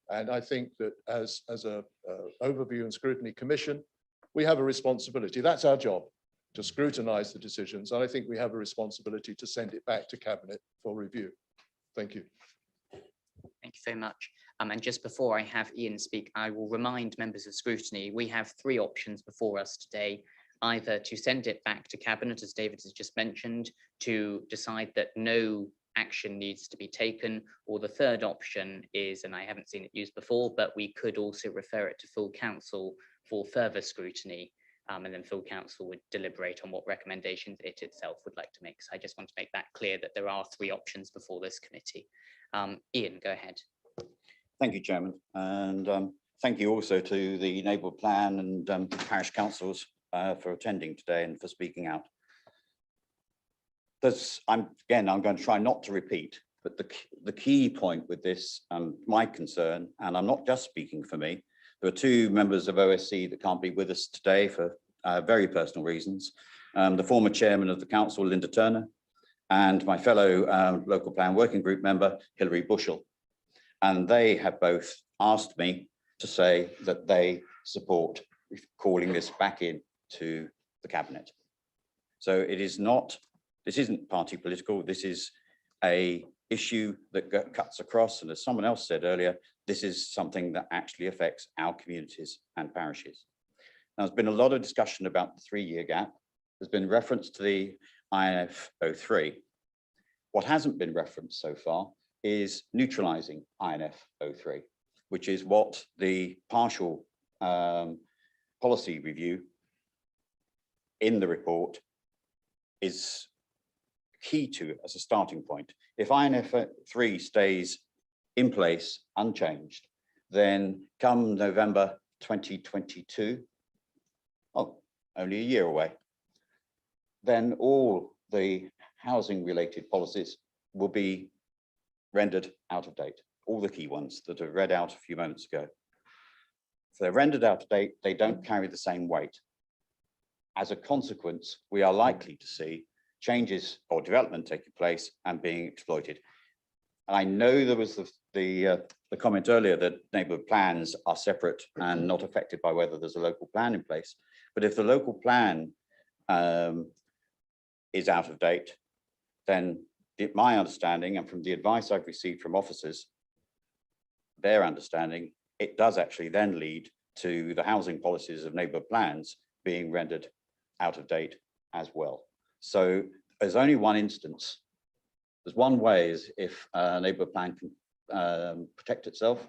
I: And I think that as a overview and scrutiny commission, we have a responsibility. That's our job, to scrutinize the decisions. And I think we have a responsibility to send it back to Cabinet for review. Thank you.
A: Thank you very much. And just before I have Ian speak, I will remind members of scrutiny, we have three options before us today: either to send it back to Cabinet, as David has just mentioned, to decide that no action needs to be taken, or the third option is, and I haven't seen it used before, but we could also refer it to full council for further scrutiny, and then full council would deliberate on what recommendations it itself would like to make. So I just want to make that clear, that there are three options before this committee. Ian, go ahead.
O: Thank you, Chairman, and thank you also to the neighbourhood plan and parish councils for attending today and for speaking out. I'm going to try not to repeat, but the key point with this, my concern, and I'm not just speaking for me, there are two members of OSC that can't be with us today for very personal reasons. The former chairman of the council, Linda Turner, and my fellow local plan working group member, Hilary Bushell. And they have both asked me to say that they support calling this back in to the Cabinet. So it is not, this isn't party political, this is a issue that cuts across, and as someone else said earlier, this is something that actually affects our communities and parishes. Now, there's been a lot of discussion about the 3-year gap. There's been reference to the INF 03. What hasn't been referenced so far is neutralizing INF 03, which is what the partial policy review in the report is key to as a starting point. If INF 3 stays in place unchanged, then come November 2022, only a year away, then all the housing related policies will be rendered out of date. All the key ones that are read out a few moments ago. If they're rendered out of date, they don't carry the same weight. As a consequence, we are likely to see changes or development taking place and being exploited. And I know there was the comment earlier that neighbourhood plans are separate and not affected by whether there's a local plan in place. But if the local plan is out of date, then my understanding, and from the advice I've received from officers, their understanding, it does actually then lead to the housing policies of neighbourhood plans being rendered out of date as well. So there's only one instance. There's one way is if a neighbourhood plan can protect itself.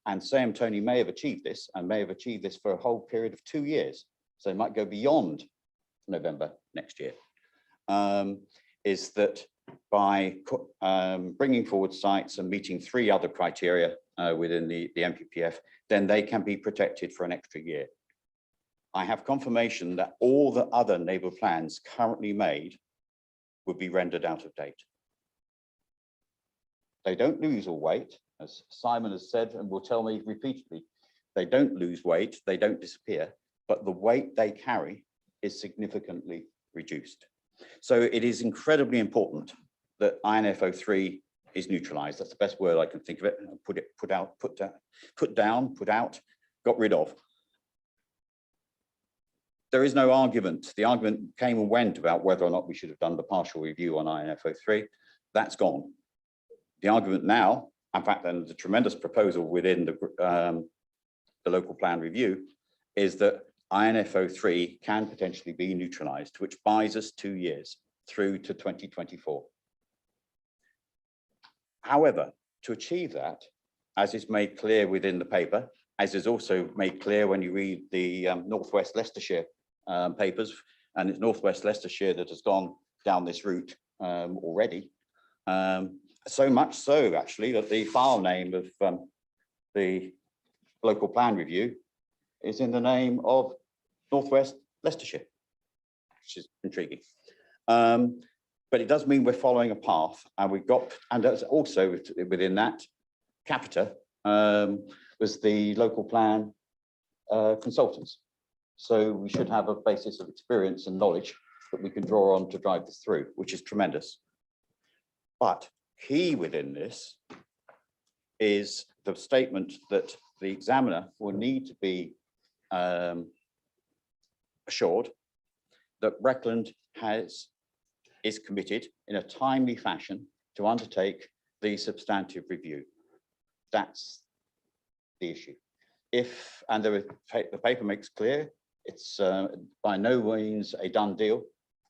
O: And Sam Tony may have achieved this and may have achieved this for a whole period of 2 years. So it might go beyond November next year. Is that by bringing forward sites and meeting 3 other criteria within the NPPF, then they can be protected for an extra year. I have confirmation that all the other neighbourhood plans currently made would be rendered out of date. They don't lose all weight, as Simon has said and will tell me repeatedly. They don't lose weight, they don't disappear, but the weight they carry is significantly reduced. So it is incredibly important that INF 03 is neutralized. That's the best word I can think of it. Put down, put out, got rid of. There is no argument. The argument came and went about whether or not we should have done the partial review on INF 03. That's gone. The argument now, in fact, and the tremendous proposal within the local plan review, is that INF 03 can potentially be neutralized, which buys us 2 years through to 2024. However, to achieve that, as is made clear within the paper, as is also made clear when you read the Northwest Leicestershire papers, and it's Northwest Leicestershire that has gone down this route already. So much so, actually, that the file name of the local plan review is in the name of Northwest Leicestershire, which is intriguing. But it does mean we're following a path, and we've got, and that's also within that, Capita was the local plan consultants. So we should have a basis of experience and knowledge that we can draw on to drive this through, which is tremendous. But key within this is the statement that the examiner will need to be assured that Breckland is committed in a timely fashion to undertake the substantive review. That's the issue. If, and the paper makes clear, it's by no means a done deal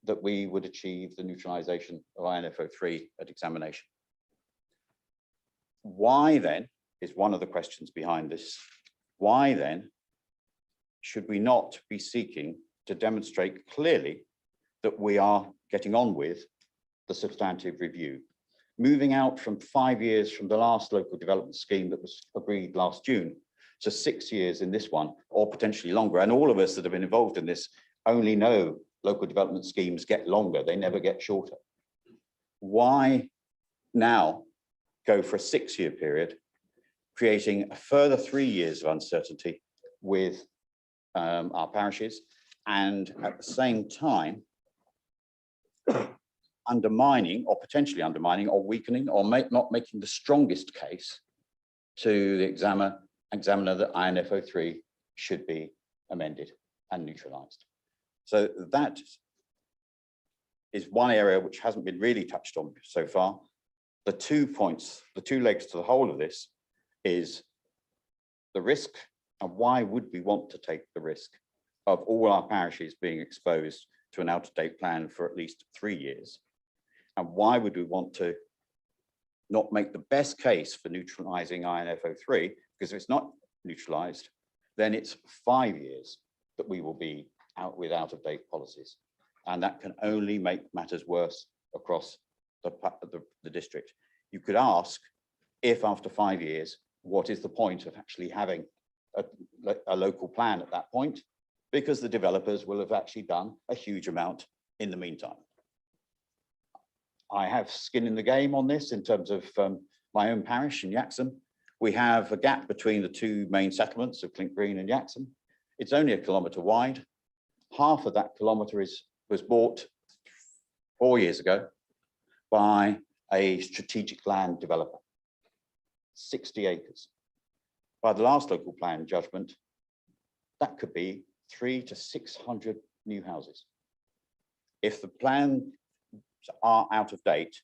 O: that we would achieve the neutralization of INFO3 at examination. Why then is one of the questions behind this. Why then should we not be seeking to demonstrate clearly that we are getting on with the substantive review, moving out from 5 years from the last local development scheme that was agreed last June to 6 years in this one, or potentially longer. And all of us that have been involved in this only know local development schemes get longer, they never get shorter. Why now go for a 6-year period, creating a further 3 years of uncertainty with our parishes, and at the same time undermining or potentially undermining or weakening or not making the strongest case to the examiner that INFO3 should be amended and neutralized. So that is one area which hasn't been really touched on so far. The 2 points, the 2 legs to the whole of this is the risk, and why would we want to take the risk of all our parishes being exposed to an out-of-date plan for at least 3 years? And why would we want to not make the best case for neutralizing INFO3? Because if it's not neutralized, then it's 5 years that we will be out with out-of-date policies. And that can only make matters worse across the district. You could ask if after 5 years, what is the point of actually having a local plan at that point? Because the developers will have actually done a huge amount in the meantime. I have skin in the game on this in terms of my own parish in Yaxham. We have a gap between the 2 main settlements of Clint Green and Yaxham. It's only 1 kilometre wide. Half of that kilometre was bought 4 years ago by a strategic land developer, 60 acres. By the last local plan judgment, that could be 300 to 600 new houses. If the plans are out of date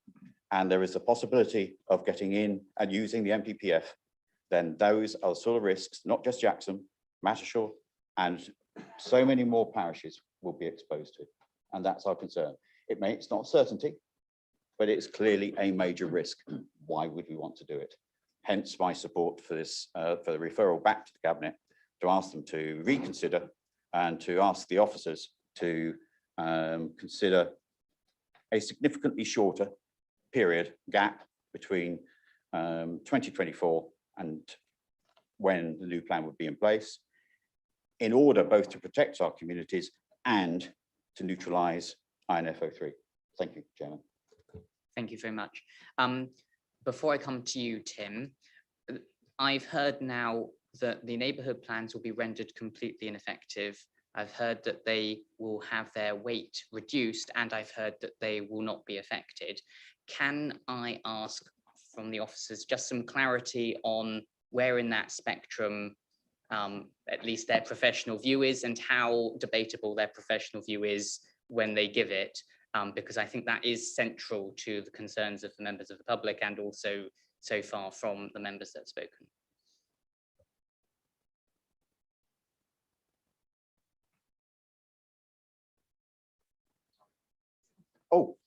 O: and there is a possibility of getting in and using the MPPF, then those are the sort of risks, not just Yaxham, Mattershall, and so many more parishes will be exposed to. And that's our concern. It's not certainty, but it's clearly a major risk. Why would we want to do it? Hence my support for this, for the referral back to the Cabinet, to ask them to reconsider and to ask the officers to consider a significantly shorter period gap between 2024 and when the new plan would be in place, in order both to protect our communities and to neutralise INFO3. Thank you, Chairman.
A: Thank you very much. Before I come to you, Tim, I've heard now that the neighbourhood plans will be rendered completely ineffective. I've heard that they will have their weight reduced, and I've heard that they will not be affected. Can I ask from the officers just some clarity on where in that spectrum at least their professional view is, and how debatable their professional view is when they give it? Because I think that is central to the concerns of the members of the public, and also so far from the members that have spoken.
G: Oh,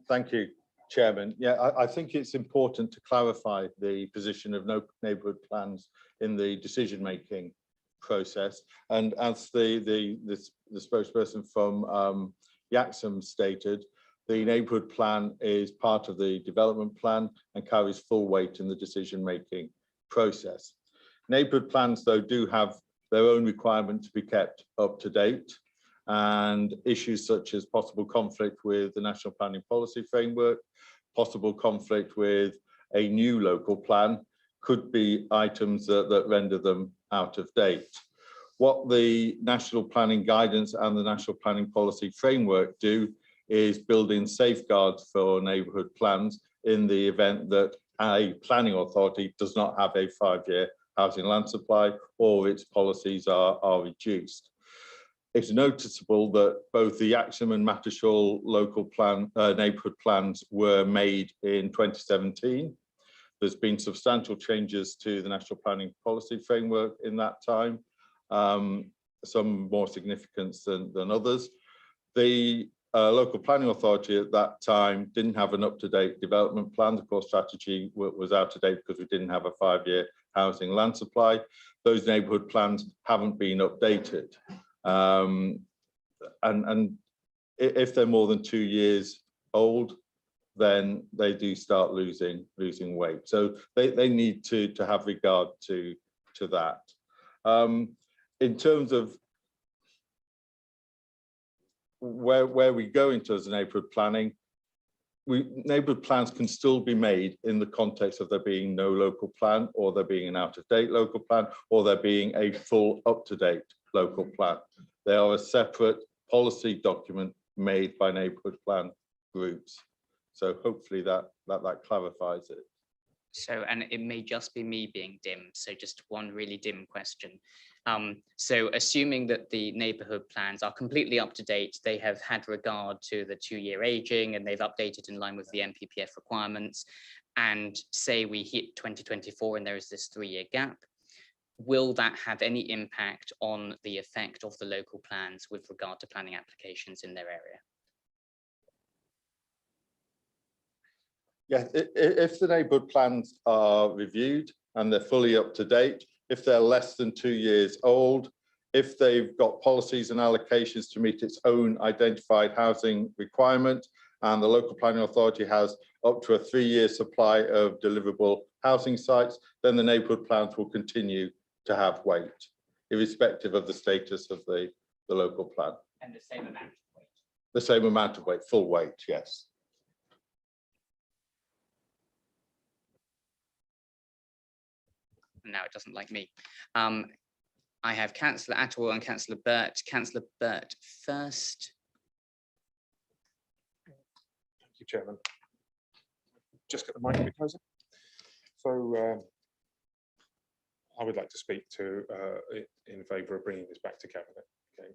G: thank you, Chairman. Yeah, I think it's important to clarify the position of no neighbourhood plans in the decision-making process. And as the spokesperson from Yaxham stated, the neighbourhood plan is part of the development plan and carries full weight in the decision-making process. Neighbourhood plans, though, do have their own requirement to be kept up to date, and issues such as possible conflict with the National Planning Policy Framework, possible conflict with a new local plan could be items that render them out of date. What the National Planning Guidance and the National Planning Policy Framework do is build in safeguards for neighbourhood plans in the event that a planning authority does not have a 5-year housing land supply or its policies are reduced. It's noticeable that both the Yaxham and Mattershall local plan neighbourhood plans were made in 2017. There's been substantial changes to the National Planning Policy Framework in that time, some more significant than others. The local planning authority at that time didn't have an up-to-date development plan. The core strategy was out of date because we didn't have a 5-year housing land supply. Those neighbourhood plans haven't been updated. And if they're more than 2 years old, then they do start losing weight. So they need to have regard to that. In terms of where we go into as neighbourhood planning, neighbourhood plans can still be made in the context of there being no local plan, or there being an out-of-date local plan, or there being a full up-to-date local plan. They are a separate policy document made by neighbourhood plan groups. So hopefully that clarifies it.
A: So, and it may just be me being dim, so just one really dim question. So assuming that the neighbourhood plans are completely up to date, they have had regard to the 2-year aging and they've updated in line with the NPPF requirements, and say we hit 2024 and there is this 3-year gap, will that have any impact on the effect of the local plans with regard to planning applications in their area?
G: Yeah, if the neighbourhood plans are reviewed and they're fully up to date, if they're less than 2 years old, if they've got policies and allocations to meet its own identified housing requirement, and the local planning authority has up to a 3-year supply of deliverable housing sites, then the neighbourhood plans will continue to have weight, irrespective of the status of the local plan.
A: And the same amount of weight?
G: The same amount of weight, full weight, yes.
A: Now it doesn't like me. I have Councillor Attwell and Councillor Burt. Councillor Burt first.
P: Thank you, Chairman. Just get the mic a bit closer. So I would like to speak to in favour of bringing this back to Cabinet. Okay.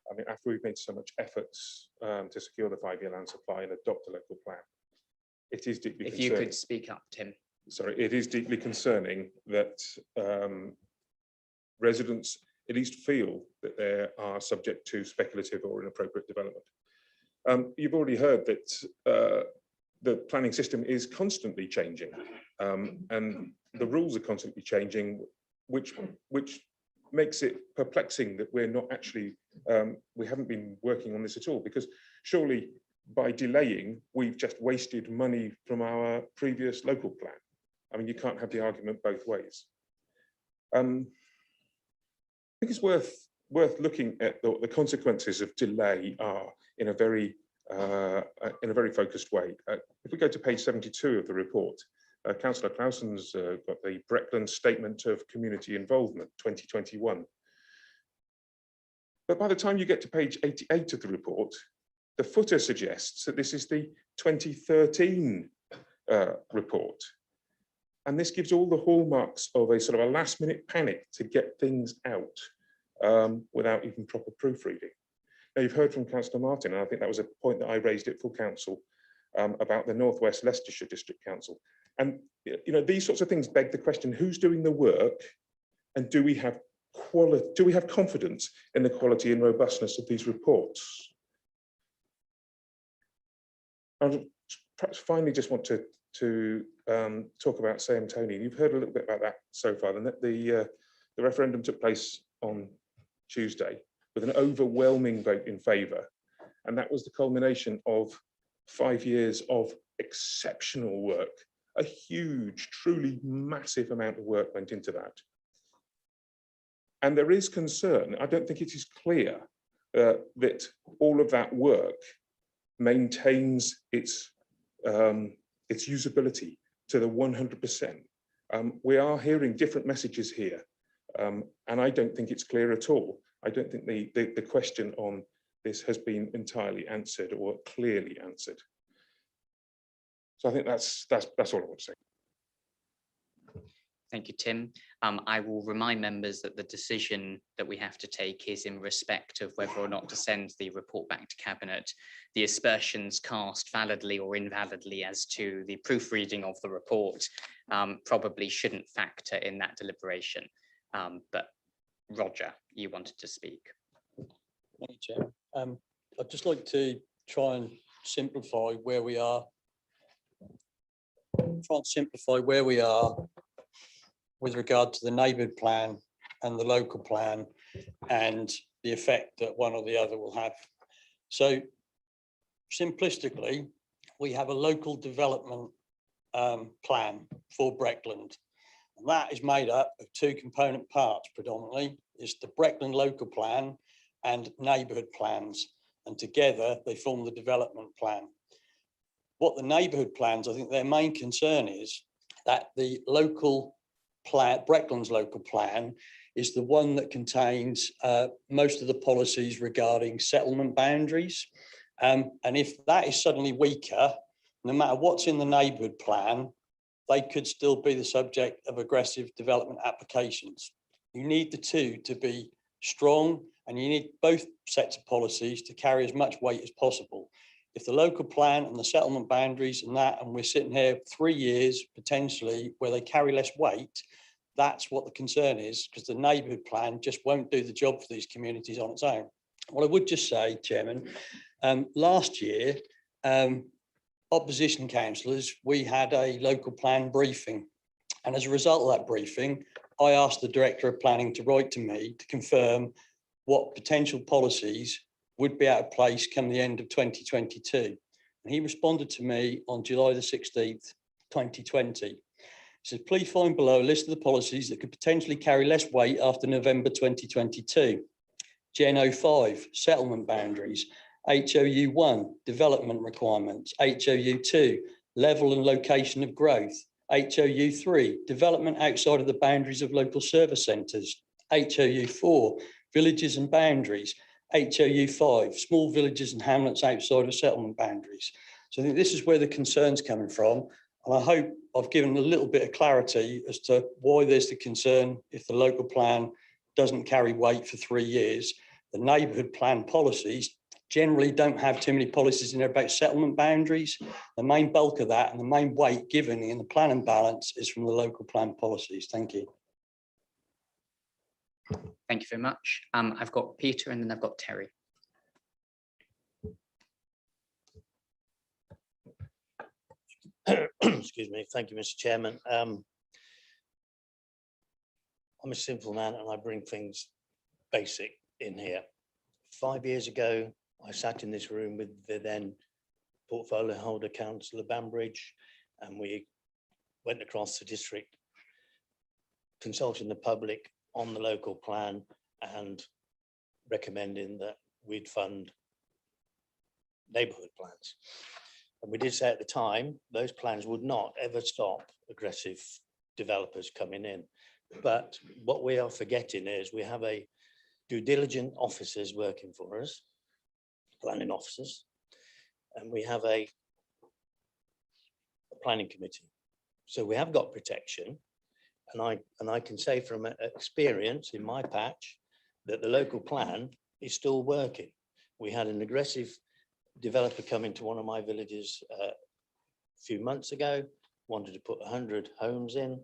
P: I mean, after we've made so much efforts to secure the 5-year land supply and adopt a local plan, it is deeply concerning.
A: If you could speak up, Tim.
P: Sorry, it is deeply concerning that residents at least feel that they are subject to speculative or inappropriate development. You've already heard that the planning system is constantly changing, and the rules are constantly changing, which makes it perplexing that we're not actually, we haven't been working on this at all, because surely by delaying, we've just wasted money from our previous local plan. I mean, you can't have the argument both ways. I think it's worth looking at the consequences of delay are in a very focused way. If we go to page 72 of the report, Councillor Clausen's got the Breckland Statement of Community Involvement 2021. But by the time you get to page 88 of the report, the footer suggests that this is the 2013 report. And this gives all the hallmarks of a sort of a last-minute panic to get things out without even proper proofreading. Now, you've heard from Councillor Martin, and I think that was a point that I raised at full council about the North West Leicestershire District Council. And you know, these sorts of things beg the question: who's doing the work, and do we have quality? Do we have confidence in the quality and robustness of these reports? I perhaps finally just want to talk about Say Tony. You've heard a little bit about that so far. The referendum took place on Tuesday with an overwhelming vote in favour. And that was the culmination of 5 years of exceptional work. A huge, truly massive amount of work went into that. And there is concern, I don't think it is clear that all of that work maintains its usability to the 100%. We are hearing different messages here, and I don't think it's clear at all. I don't think the question on this has been entirely answered or clearly answered. So I think that's all I want to say.
A: Thank you, Tim. I will remind members that the decision that we have to take is in respect of whether or not to send the report back to Cabinet. The aspersions cast validly or invalidly as to the proofreading of the report probably shouldn't factor in that deliberation. But Roger, you wanted to speak.
C: Thank you, Chair. I'd just like to try and simplify where we are. With regard to the neighbourhood plan and the local plan and the effect that one or the other will have. So simplistically, we have a local development plan for Breckland. And that is made up of two component parts predominantly. It's the Breckland local plan and neighbourhood plans. And together they form the development plan. What the neighbourhood plans, I think their main concern is that the local plan, Breckland's local plan, is the one that contains most of the policies regarding settlement boundaries. And if that is suddenly weaker, no matter what's in the neighbourhood plan, they could still be the subject of aggressive development applications. You need the two to be strong, and you need both sets of policies to carry as much weight as possible. If the local plan and the settlement boundaries and we're sitting here 3 years potentially where they carry less weight, that's what the concern is, because the neighbourhood plan just won't do the job for these communities on its own. What I would just say, Chairman, last year, opposition councillors, we had a local plan briefing. And as a result of that briefing, I asked the Director of Planning to write to me to confirm what potential policies would be out of place come the end of 2022. And he responded to me on July the 16th, 2020. He says, please find below a list of the policies that could potentially carry less weight after November 2022. Gen 05, settlement boundaries. HOU 1, development requirements. HOU 2, level and location of growth. HOU 3, development outside of the boundaries of local service centres. HOU 4, villages and boundaries. HOU 5, small villages and hamlets outside of settlement boundaries. So I think this is where the concern's coming from. And I hope I've given a little bit of clarity as to why there's the concern if the local plan doesn't carry weight for 3 years. The neighbourhood plan policies generally don't have too many policies in there about settlement boundaries. The main bulk of that and the main weight given in the plan and balance is from the local plan policies. Thank you.
A: Thank you very much. I've got Peter and then I've got Terry.
Q: Excuse me. Thank you, Mr. Chairman. I'm a simple man and I bring things basic in here. 5 years ago, I sat in this room with the then portfolio holder, Councillor Bambridge, and we went across the district consulting the public on the local plan and recommending that we'd fund neighbourhood plans. And we did say at the time, those plans would not ever stop aggressive developers coming in. But what we are forgetting is we have a due diligent officers working for us, planning officers, and we have a planning committee. So we have got protection. And I can say from experience in my patch that the local plan is still working. We had an aggressive developer come into one of my villages a few months ago, wanted to put 100 homes in.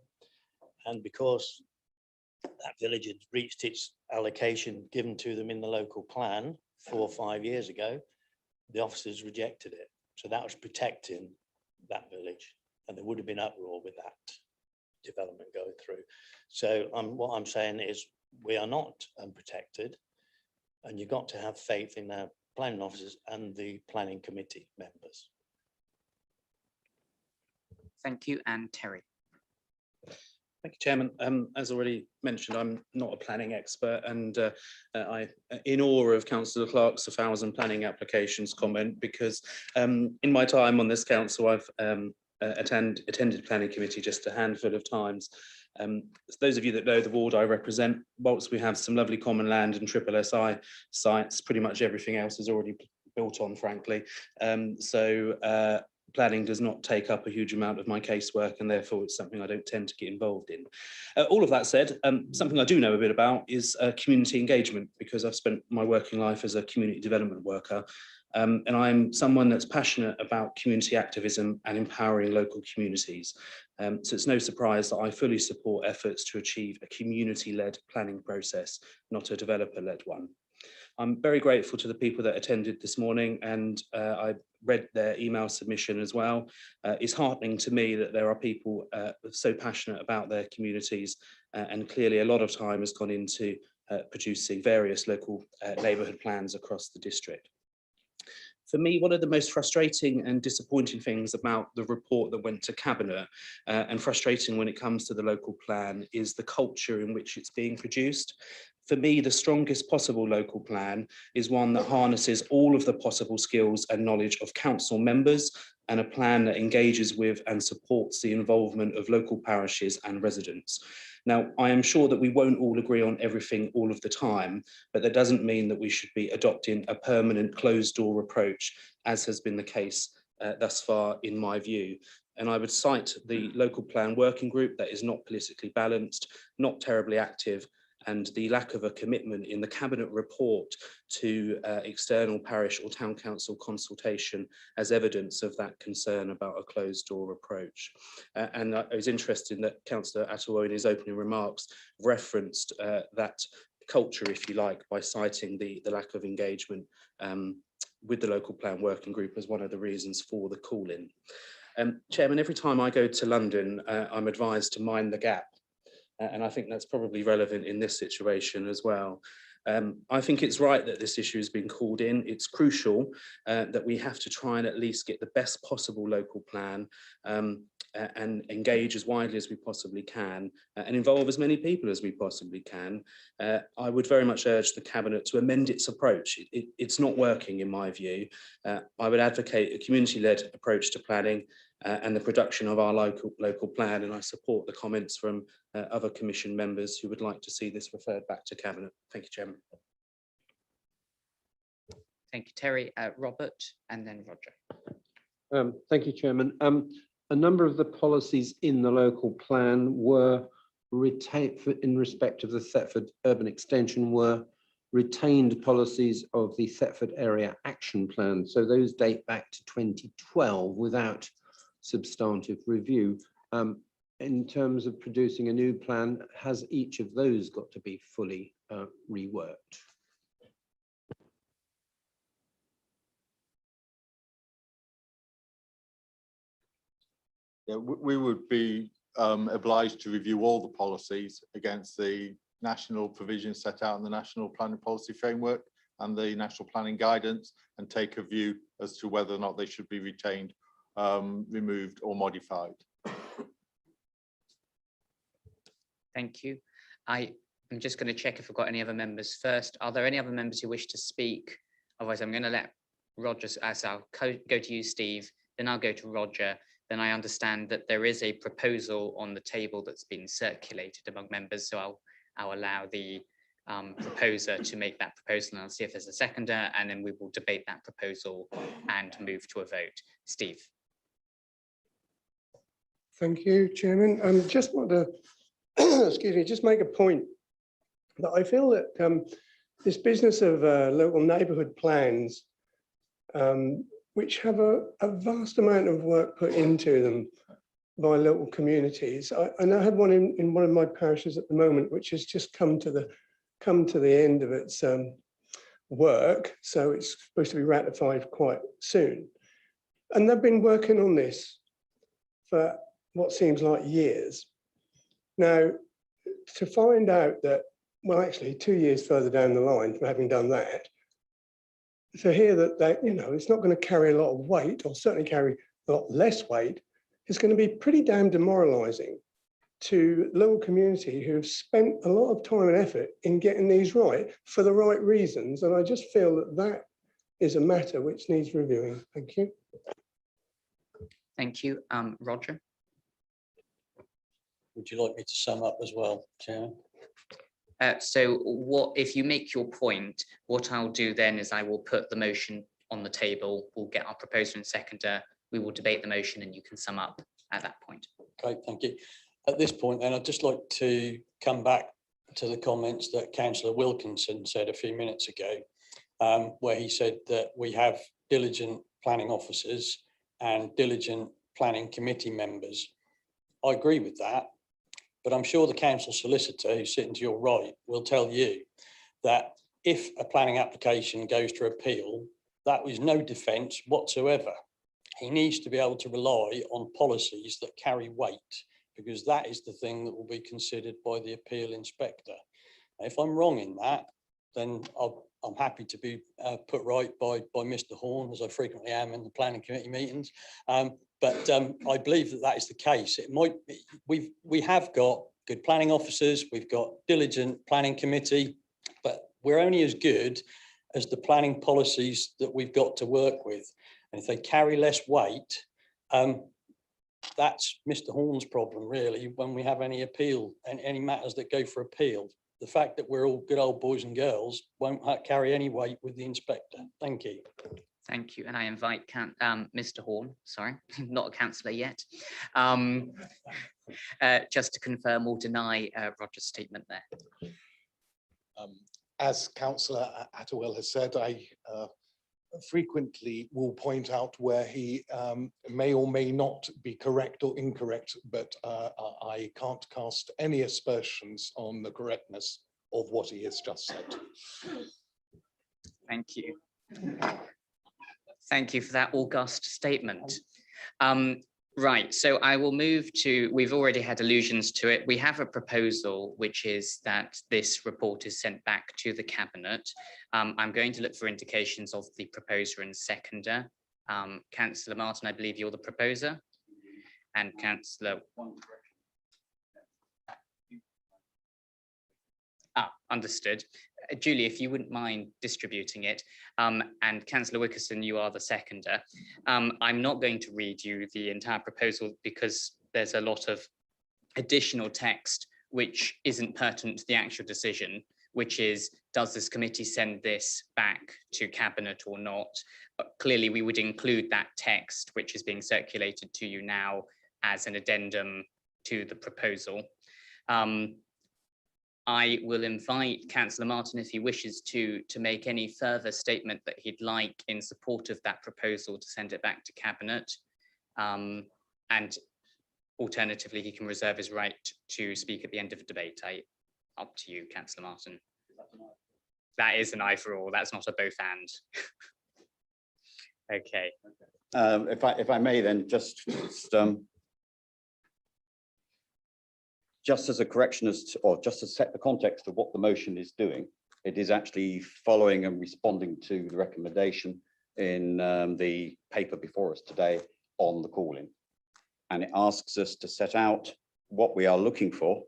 Q: And because that village had reached its allocation given to them in the local plan 4 or 5 years ago, the officers rejected it. So that was protecting that village. And there would have been uproar with that development going through. So what I'm saying is we are not unprotected. And you've got to have faith in our planning officers and the planning committee members.
A: Thank you, and Terry.
J: Thank you, Chairman. As already mentioned, I'm not a planning expert, and I, in awe of Councillor Clark's 1,000 planning applications comment, because in my time on this council, I've attended planning committee just a handful of times. Those of you that know the ward I represent, whilst we have some lovely common land and triple SI sites, pretty much everything else is already built on, frankly. Planning does not take up a huge amount of my casework, and therefore it's something I don't tend to get involved in. All of that said, something I do know a bit about is community engagement, because I've spent my working life as a community development worker. And I'm someone that's passionate about community activism and empowering local communities. So it's no surprise that I fully support efforts to achieve a community-led planning process, not a developer-led one. I'm very grateful to the people that attended this morning, and I read their email submission as well. It's heartening to me that there are people so passionate about their communities, and clearly a lot of time has gone into producing various local neighbourhood plans across the district. For me, one of the most frustrating and disappointing things about the report that went to Cabinet, and frustrating when it comes to the local plan, is the culture in which it's being produced. For me, the strongest possible local plan is one that harnesses all of the possible skills and knowledge of council members, and a plan that engages with and supports the involvement of local parishes and residents. Now, I am sure that we won't all agree on everything all of the time, but that doesn't mean that we should be adopting a permanent closed door approach, as has been the case thus far, in my view. And I would cite the local plan working group that is not politically balanced, not terribly active, and the lack of a commitment in the Cabinet report to external parish or town council consultation as evidence of that concern about a closed door approach. And I was interested that Councillor Attaway in his opening remarks referenced that culture, if you like, by citing the lack of engagement with the local plan working group as one of the reasons for the call-in. Chairman, every time I go to London, I'm advised to mind the gap. And I think that's probably relevant in this situation as well. I think it's right that this issue has been called in. It's crucial that we have to try and at least get the best possible local plan and engage as widely as we possibly can and involve as many people as we possibly can. I would very much urge the Cabinet to amend its approach. It's not working, in my view. I would advocate a community-led approach to planning and the production of our local plan, and I support the comments from other Commission members who would like to see this referred back to Cabinet. Thank you, Chairman.
A: Thank you, Terry. Robert, and then Roger.
R: Thank you, Chairman. A number of the policies in the local plan were retained in respect of the Thetford Urban Extension, were retained policies of the Thetford Area Action Plan. So those date back to 2012 without substantive review. In terms of producing a new plan, has each of those got to be fully reworked?
G: Yeah, we would be obliged to review all the policies against the national provisions set out in the National Planning Policy Framework and the National Planning Guidance, and take a view as to whether or not they should be retained, removed or modified.
A: Thank you. I'm just going to check if I've got any other members first. Are there any other members who wish to speak? Otherwise, I'm going to let Roger, as I'll go to you, Steve, then I'll go to Roger. Then I understand that there is a proposal on the table that's been circulated among members. So I'll allow the proposer to make that proposal, and I'll see if there's a seconder, and then we will debate that proposal and move to a vote. Steve.
S: Thank you, Chairman. Just want to, excuse me, just make a point that I feel that this business of local neighbourhood plans, which have a vast amount of work put into them by local communities. I now have one in one of my parishes at the moment, which has just come to the end of its work. So it's supposed to be ratified quite soon. And they've been working on this for what seems like years. Now, to find out that well, actually 2 years further down the line from having done that, to hear that, you know, it's not going to carry a lot of weight, or certainly carry a lot less weight, is going to be pretty damn demoralising to local community who have spent a lot of time and effort in getting these right for the right reasons. And I just feel that that is a matter which needs reviewing. Thank you.
A: Thank you. Roger?
C: Would you like me to sum up as well, Chairman?
A: So what, if you make your point, what I'll do then is I will put the motion on the table. We'll get our proposer and seconder. We will debate the motion and you can sum up at that point.
C: Okay, thank you. At this point, then, I'd just like to come back to the comments that Councillor Wilkinson said a few minutes ago, where he said that we have diligent planning officers and diligent planning committee members. I agree with that, but I'm sure the council solicitor who's sitting to your right will tell you that if a planning application goes to appeal, that is no defence whatsoever. He needs to be able to rely on policies that carry weight, because that is the thing that will be considered by the appeal inspector. If I'm wrong in that, then I'm happy to be put right by Mr. Horn, as I frequently am in the planning committee meetings. But I believe that that is the case. It might be, we have got good planning officers, we've got diligent planning committee, but we're only as good as the planning policies that we've got to work with. And if they carry less weight, that's Mr. Horn's problem, really, when we have any appeal and any matters that go for appeal. The fact that we're all good old boys and girls won't carry any weight with the inspector. Thank you.
A: Thank you. And I invite Mr. Horn, sorry, not a councillor yet, just to confirm or deny Roger's statement there.
I: As Councillor Attawell has said, I frequently will point out where he may or may not be correct or incorrect, but I can't cast any aspersions on the correctness of what he has just said.
A: Thank you. Thank you for that august statement. Right, so I will move to, we've already had allusions to it. We have a proposal, which is that this report is sent back to the Cabinet. I'm going to look for indications of the proposer and seconder. Councillor Martin, I believe you're the proposer. And Councillor... understood. Julie, if you wouldn't mind distributing it. And Councillor Wickerson, you are the seconder. I'm not going to read you the entire proposal because there's a lot of additional text which isn't pertinent to the actual decision, which is, does this committee send this back to Cabinet or not? But clearly we would include that text, which is being circulated to you now, as an addendum to the proposal. I will invite Councillor Martin, if he wishes to make any further statement that he'd like in support of that proposal to send it back to Cabinet. And alternatively, he can reserve his right to speak at the end of the debate. Up to you, Councillor Martin. That is an either or, that's not a both and. Okay.
O: If I may then just as a correction or just to set the context of what the motion is doing, it is actually following and responding to the recommendation in the paper before us today on the call-in. And it asks us to set out what we are looking for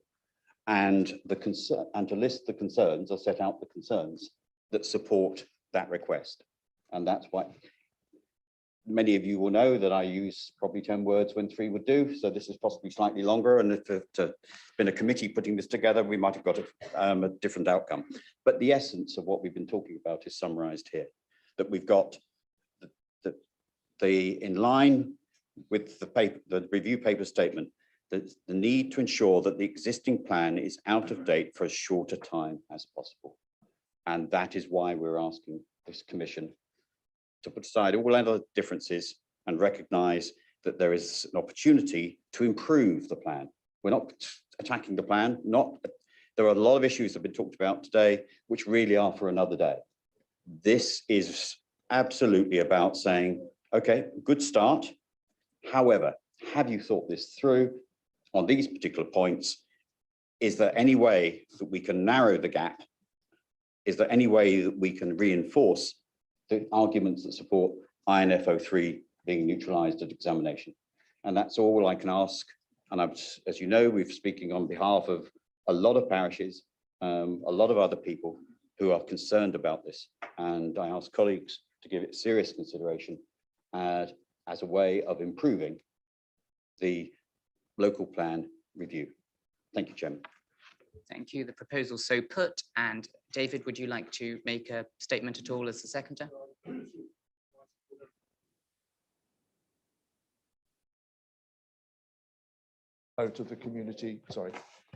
O: and to list the concerns or set out the concerns that support that request. And that's why many of you will know that I use probably 10 words when 3 would do. So this is possibly slightly longer. And if it had been a committee putting this together, we might have got a different outcome. But the essence of what we've been talking about is summarized here, that we've got in line with the paper, the review paper statement, that the need to ensure that the existing plan is out of date for as short a time as possible. And that is why we're asking this commission to put aside all other differences and recognise that there is an opportunity to improve the plan. We're not attacking the plan, there are a lot of issues that have been talked about today, which really are for another day. This is absolutely about saying, okay, good start. However, have you thought this through on these particular points? is there any way that we can narrow the gap? Is there any way that we can reinforce the arguments that support INFO 3 being neutralized at examination? And that's all I can ask. And as you know, we're speaking on behalf of a lot of parishes, a lot of other people who are concerned about this. And I ask colleagues to give it serious consideration as a way of improving the local plan review. Thank you, Chairman.
A: Thank you. The proposal so put. And David, would you like to make a statement at all as the seconder?
I: Out of the community, sorry,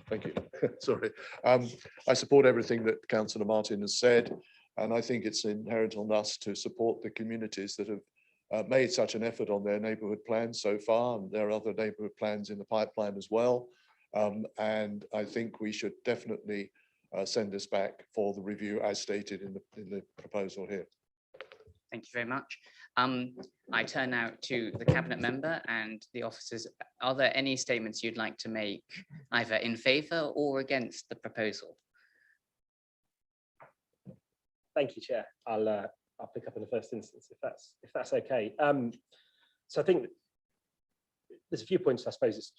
I: thank you, sorry. I support everything that Councillor Martin has said, and I think it's inherent on us to support the communities that have made such an effort on their neighbourhood plans so far, and there are other neighbourhood plans in the pipeline as well. And I think we should definitely send this back for the review as stated in the proposal here.
A: Thank you very much. I turn now to the cabinet member and the officers. Are there any statements you'd like to make either in favour or against the proposal?
F: Thank you, Chair. I'll pick up in the first instance if that's okay. So I think there's a few points I suppose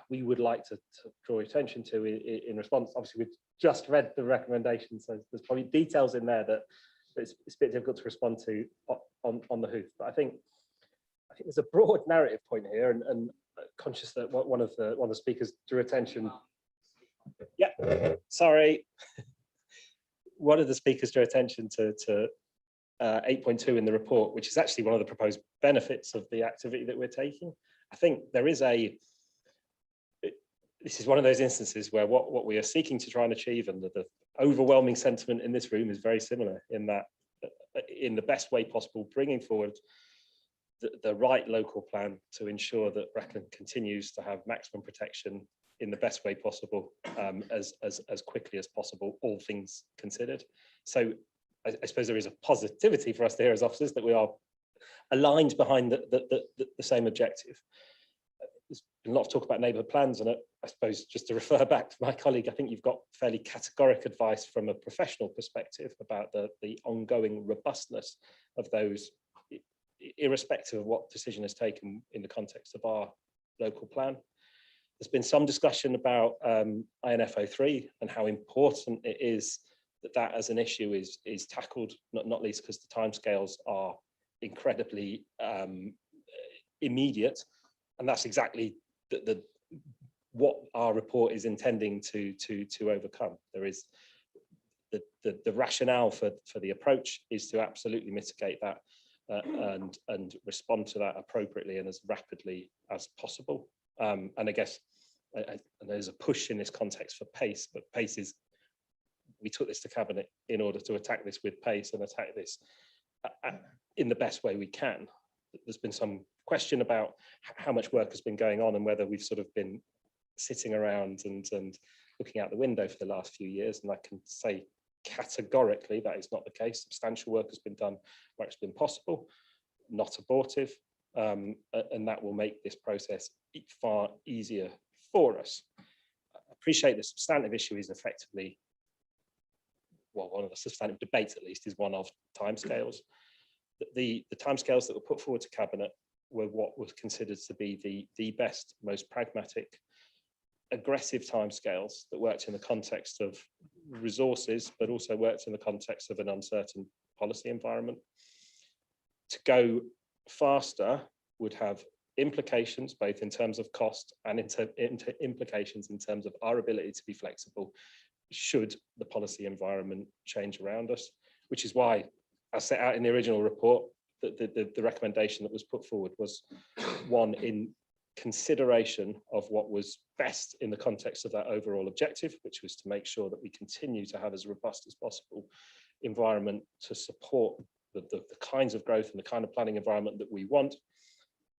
F: we would like to draw attention to in response. Obviously, we've just read the recommendations, so there's probably details in there that it's a bit difficult to respond to on the hoof. But I think there's a broad narrative point here, and conscious that one of the speakers drew attention. Yeah, sorry. One of the speakers drew attention to 8.2 in the report, which is actually one of the proposed benefits of the activity that we're taking. I think there is this is one of those instances where what we are seeking to try and achieve, and the overwhelming sentiment in this room is very similar, in that in the best way possible, bringing forward the right local plan to ensure that Brecon continues to have maximum protection in the best way possible, as quickly as possible, all things considered. So I suppose there is a positivity for us there as officers that we are aligned behind the same objective. There's been a lot of talk about neighbourhood plans, and I suppose just to refer back to my colleague, I think you've got fairly categoric advice from a professional perspective about the ongoing robustness of those, irrespective of what decision is taken in the context of our local plan. There's been some discussion about INFO 3 and how important it is that as an issue is tackled, not least because the timescales are incredibly immediate. And that's exactly what our report is intending to overcome. There is the rationale for the approach is to absolutely mitigate that and respond to that appropriately and as rapidly as possible. And I guess there's a push in this context for pace, but pace is, we took this to cabinet in order to attack this with pace and attack this in the best way we can. There's been some question about how much work has been going on and whether we've sort of been sitting around and looking out the window for the last few years. And I can say categorically that is not the case. Substantial work has been done where it's been possible, not abortive, and that will make this process far easier for us. I appreciate the substantive issue is effectively, well, one of the substantive debates at least is one of timescales. The timescales that were put forward to cabinet were what was considered to be the best, most pragmatic, aggressive timescales that worked in the context of resources, but also worked in the context of an uncertain policy environment. To go faster would have implications both in terms of cost and implications in terms of our ability to be flexible should the policy environment change around us, which is why I set out in the original report that the recommendation that was put forward was one in consideration of what was best in the context of that overall objective, which was to make sure that we continue to have as robust as possible environment to support the kinds of growth and the kind of planning environment that we want,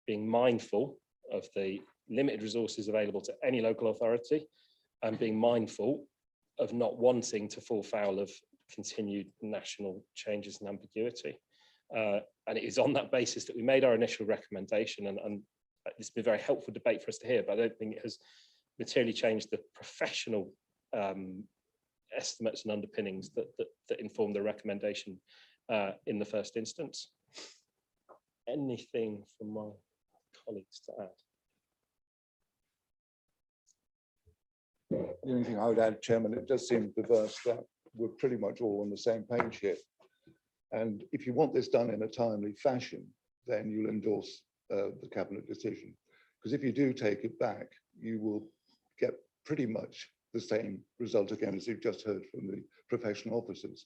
F: being mindful of the limited resources available to any local authority and being mindful of not wanting to fall foul of continued national changes and ambiguity. And it is on that basis that we made our initial recommendation, and it's been a very helpful debate for us to hear, but I don't think it has materially change the professional estimates and underpinnings that inform the recommendation in the first instance. Anything from my colleagues to add?
I: The only thing I would add, Chairman, it does seem perverse that we're pretty much all on the same page here. And if you want this done in a timely fashion, then you'll endorse the cabinet decision. Because if you do take it back, you will get pretty much the same result again as you've just heard from the professional officers.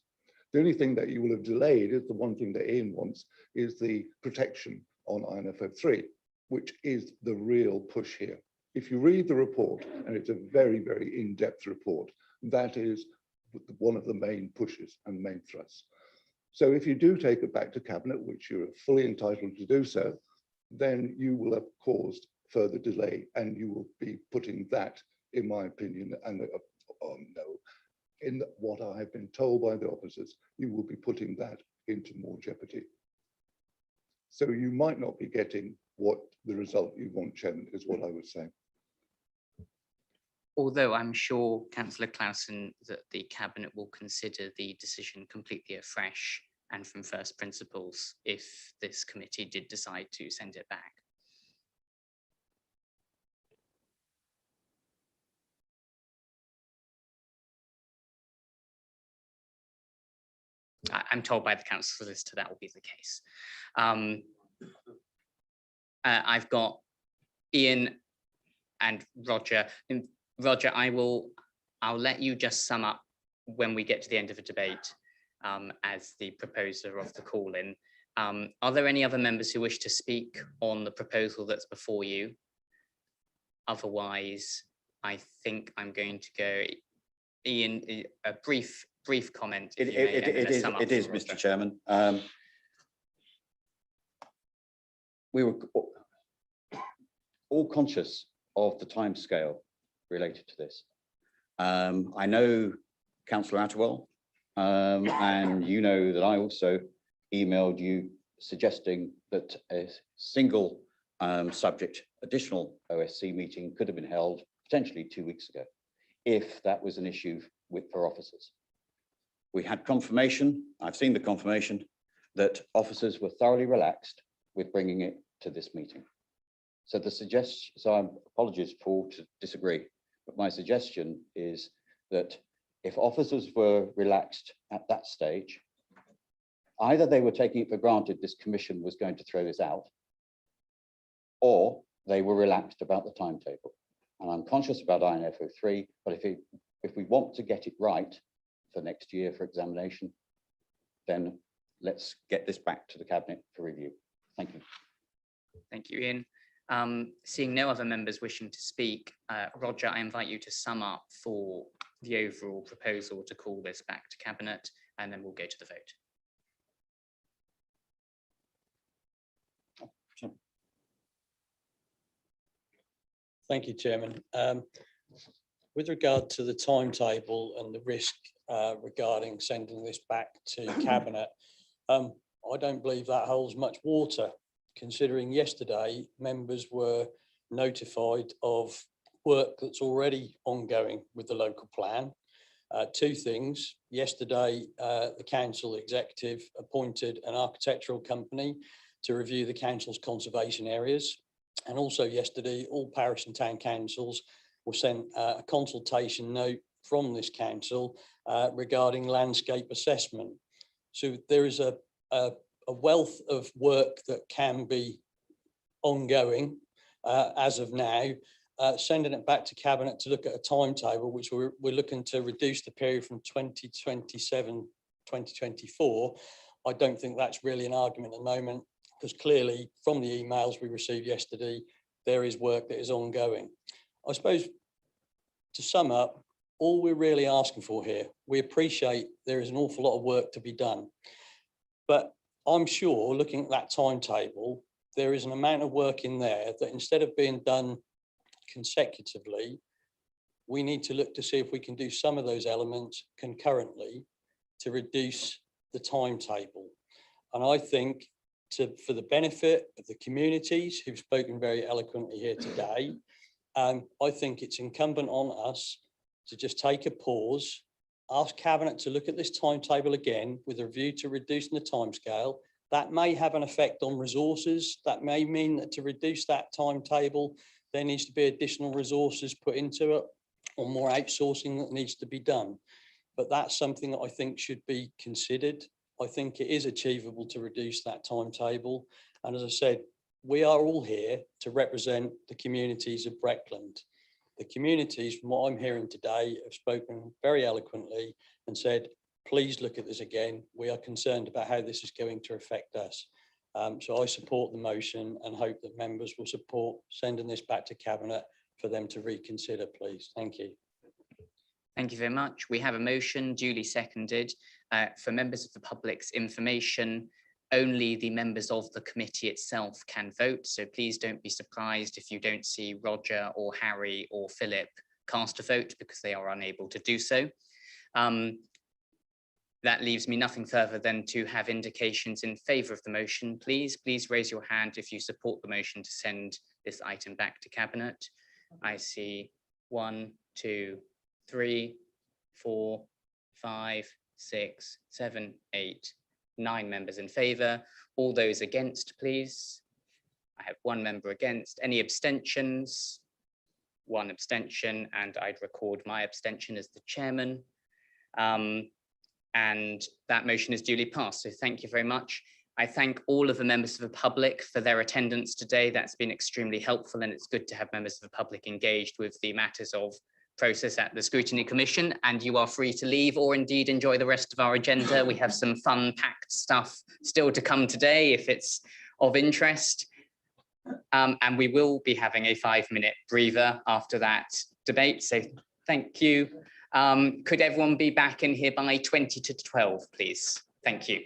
I: The only thing that you will have delayed is the one thing that Ian wants, is the protection on INFO3, which is the real push here. If you read the report, and it's a very, very in-depth report, that is one of the main pushes and main thrusts. So if you do take it back to cabinet, which you're fully entitled to do so, then you will have caused further delay, and you will be putting that, in my opinion, and in what I have been told by the officers, you will be putting that into more jeopardy. So you might not be getting what the result you want, Chairman, is what I would say.
A: Although I'm sure, Councillor Clausen, that the Cabinet will consider the decision completely afresh and from first principles if this committee did decide to send it back. I'm told by the council solicitor that will be the case. I've got Ian and Roger. And Roger, I'll let you just sum up when we get to the end of the debate as the proposer of the call-in. Are there any other members who wish to speak on the proposal that's before you? Otherwise, I think I'm going to go, Ian, a brief comment.
O: It is, Mr. Chairman. We were all conscious of the timescale related to this. I know Councillor Attewell, and you know that I also emailed you suggesting that a single subject additional OSC meeting could have been held potentially 2 weeks ago, if that was an issue for officers. We had confirmation, I've seen the confirmation, that officers were thoroughly relaxed with bringing it to this meeting. So the suggestion, apologies for to disagree, but my suggestion is that if officers were relaxed at that stage, either they were taking it for granted this commission was going to throw this out, or they were relaxed about the timetable. And I'm conscious about INFO3, but if we want to get it right for next year for examination, then let's get this back to the Cabinet for review. Thank you.
A: Thank you, Ian. Seeing no other members wishing to speak, Roger, I invite you to sum up for the overall proposal to call this back to Cabinet, and then we'll go to the vote.
C: Thank you, Chairman. With regard to the timetable and the risk regarding sending this back to Cabinet, I don't believe that holds much water, considering yesterday members were notified of work that's already ongoing with the local plan. Two things. Yesterday, the council executive appointed an architectural company to review the council's conservation areas. And also yesterday, all parish and town councils were sent a consultation note from this council regarding landscape assessment. So there is a wealth of work that can be ongoing as of now. Sending it back to Cabinet to look at a timetable, which we're looking to reduce the period from 2027, 2024. I don't think that's really an argument at the moment, because clearly from the emails we received yesterday, there is work that is ongoing. I suppose to sum up, all we're really asking for here, we appreciate there is an awful lot of work to be done, but I'm sure looking at that timetable, there is an amount of work in there that instead of being done consecutively, we need to look to see if we can do some of those elements concurrently to reduce the timetable. And I think for the benefit of the communities who've spoken very eloquently here today, I think it's incumbent on us to just take a pause, ask Cabinet to look at this timetable again with a view to reducing the timescale. That may have an effect on resources. That may mean that to reduce that timetable, there needs to be additional resources put into it or more outsourcing that needs to be done. But that's something that I think should be considered. I think it is achievable to reduce that timetable. And as I said, we are all here to represent the communities of Breckland. The communities, from what I'm hearing today, have spoken very eloquently and said, please look at this again. We are concerned about how this is going to affect us. So I support the motion and hope that members will support sending this back to Cabinet for them to reconsider, please. Thank you.
A: Thank you very much. We have a motion duly seconded. For members of the public's information, only the members of the committee itself can vote. So please don't be surprised if you don't see Roger or Harry or Philip cast a vote because they are unable to do so. That leaves me nothing further than to have indications in favour of the motion. Please raise your hand if you support the motion to send this item back to Cabinet. I see 1, 2, 3, 4, 5, 6, 7, 8, 9 members in favour. All those against, please. I have 1 member against. Any abstentions? 1 abstention, and I'd record my abstention as the chairman. And that motion is duly passed. So thank you very much. I thank all of the members of the public for their attendance today. That's been extremely helpful, and it's good to have members of the public engaged with the matters of process at the Scrutiny Commission. And you are free to leave or indeed enjoy the rest of our agenda. We have some fun packed stuff still to come today if it's of interest. And we will be having a 5-minute breather after that debate. So thank you. Could everyone be back in here by 20 to 12, please? Thank you.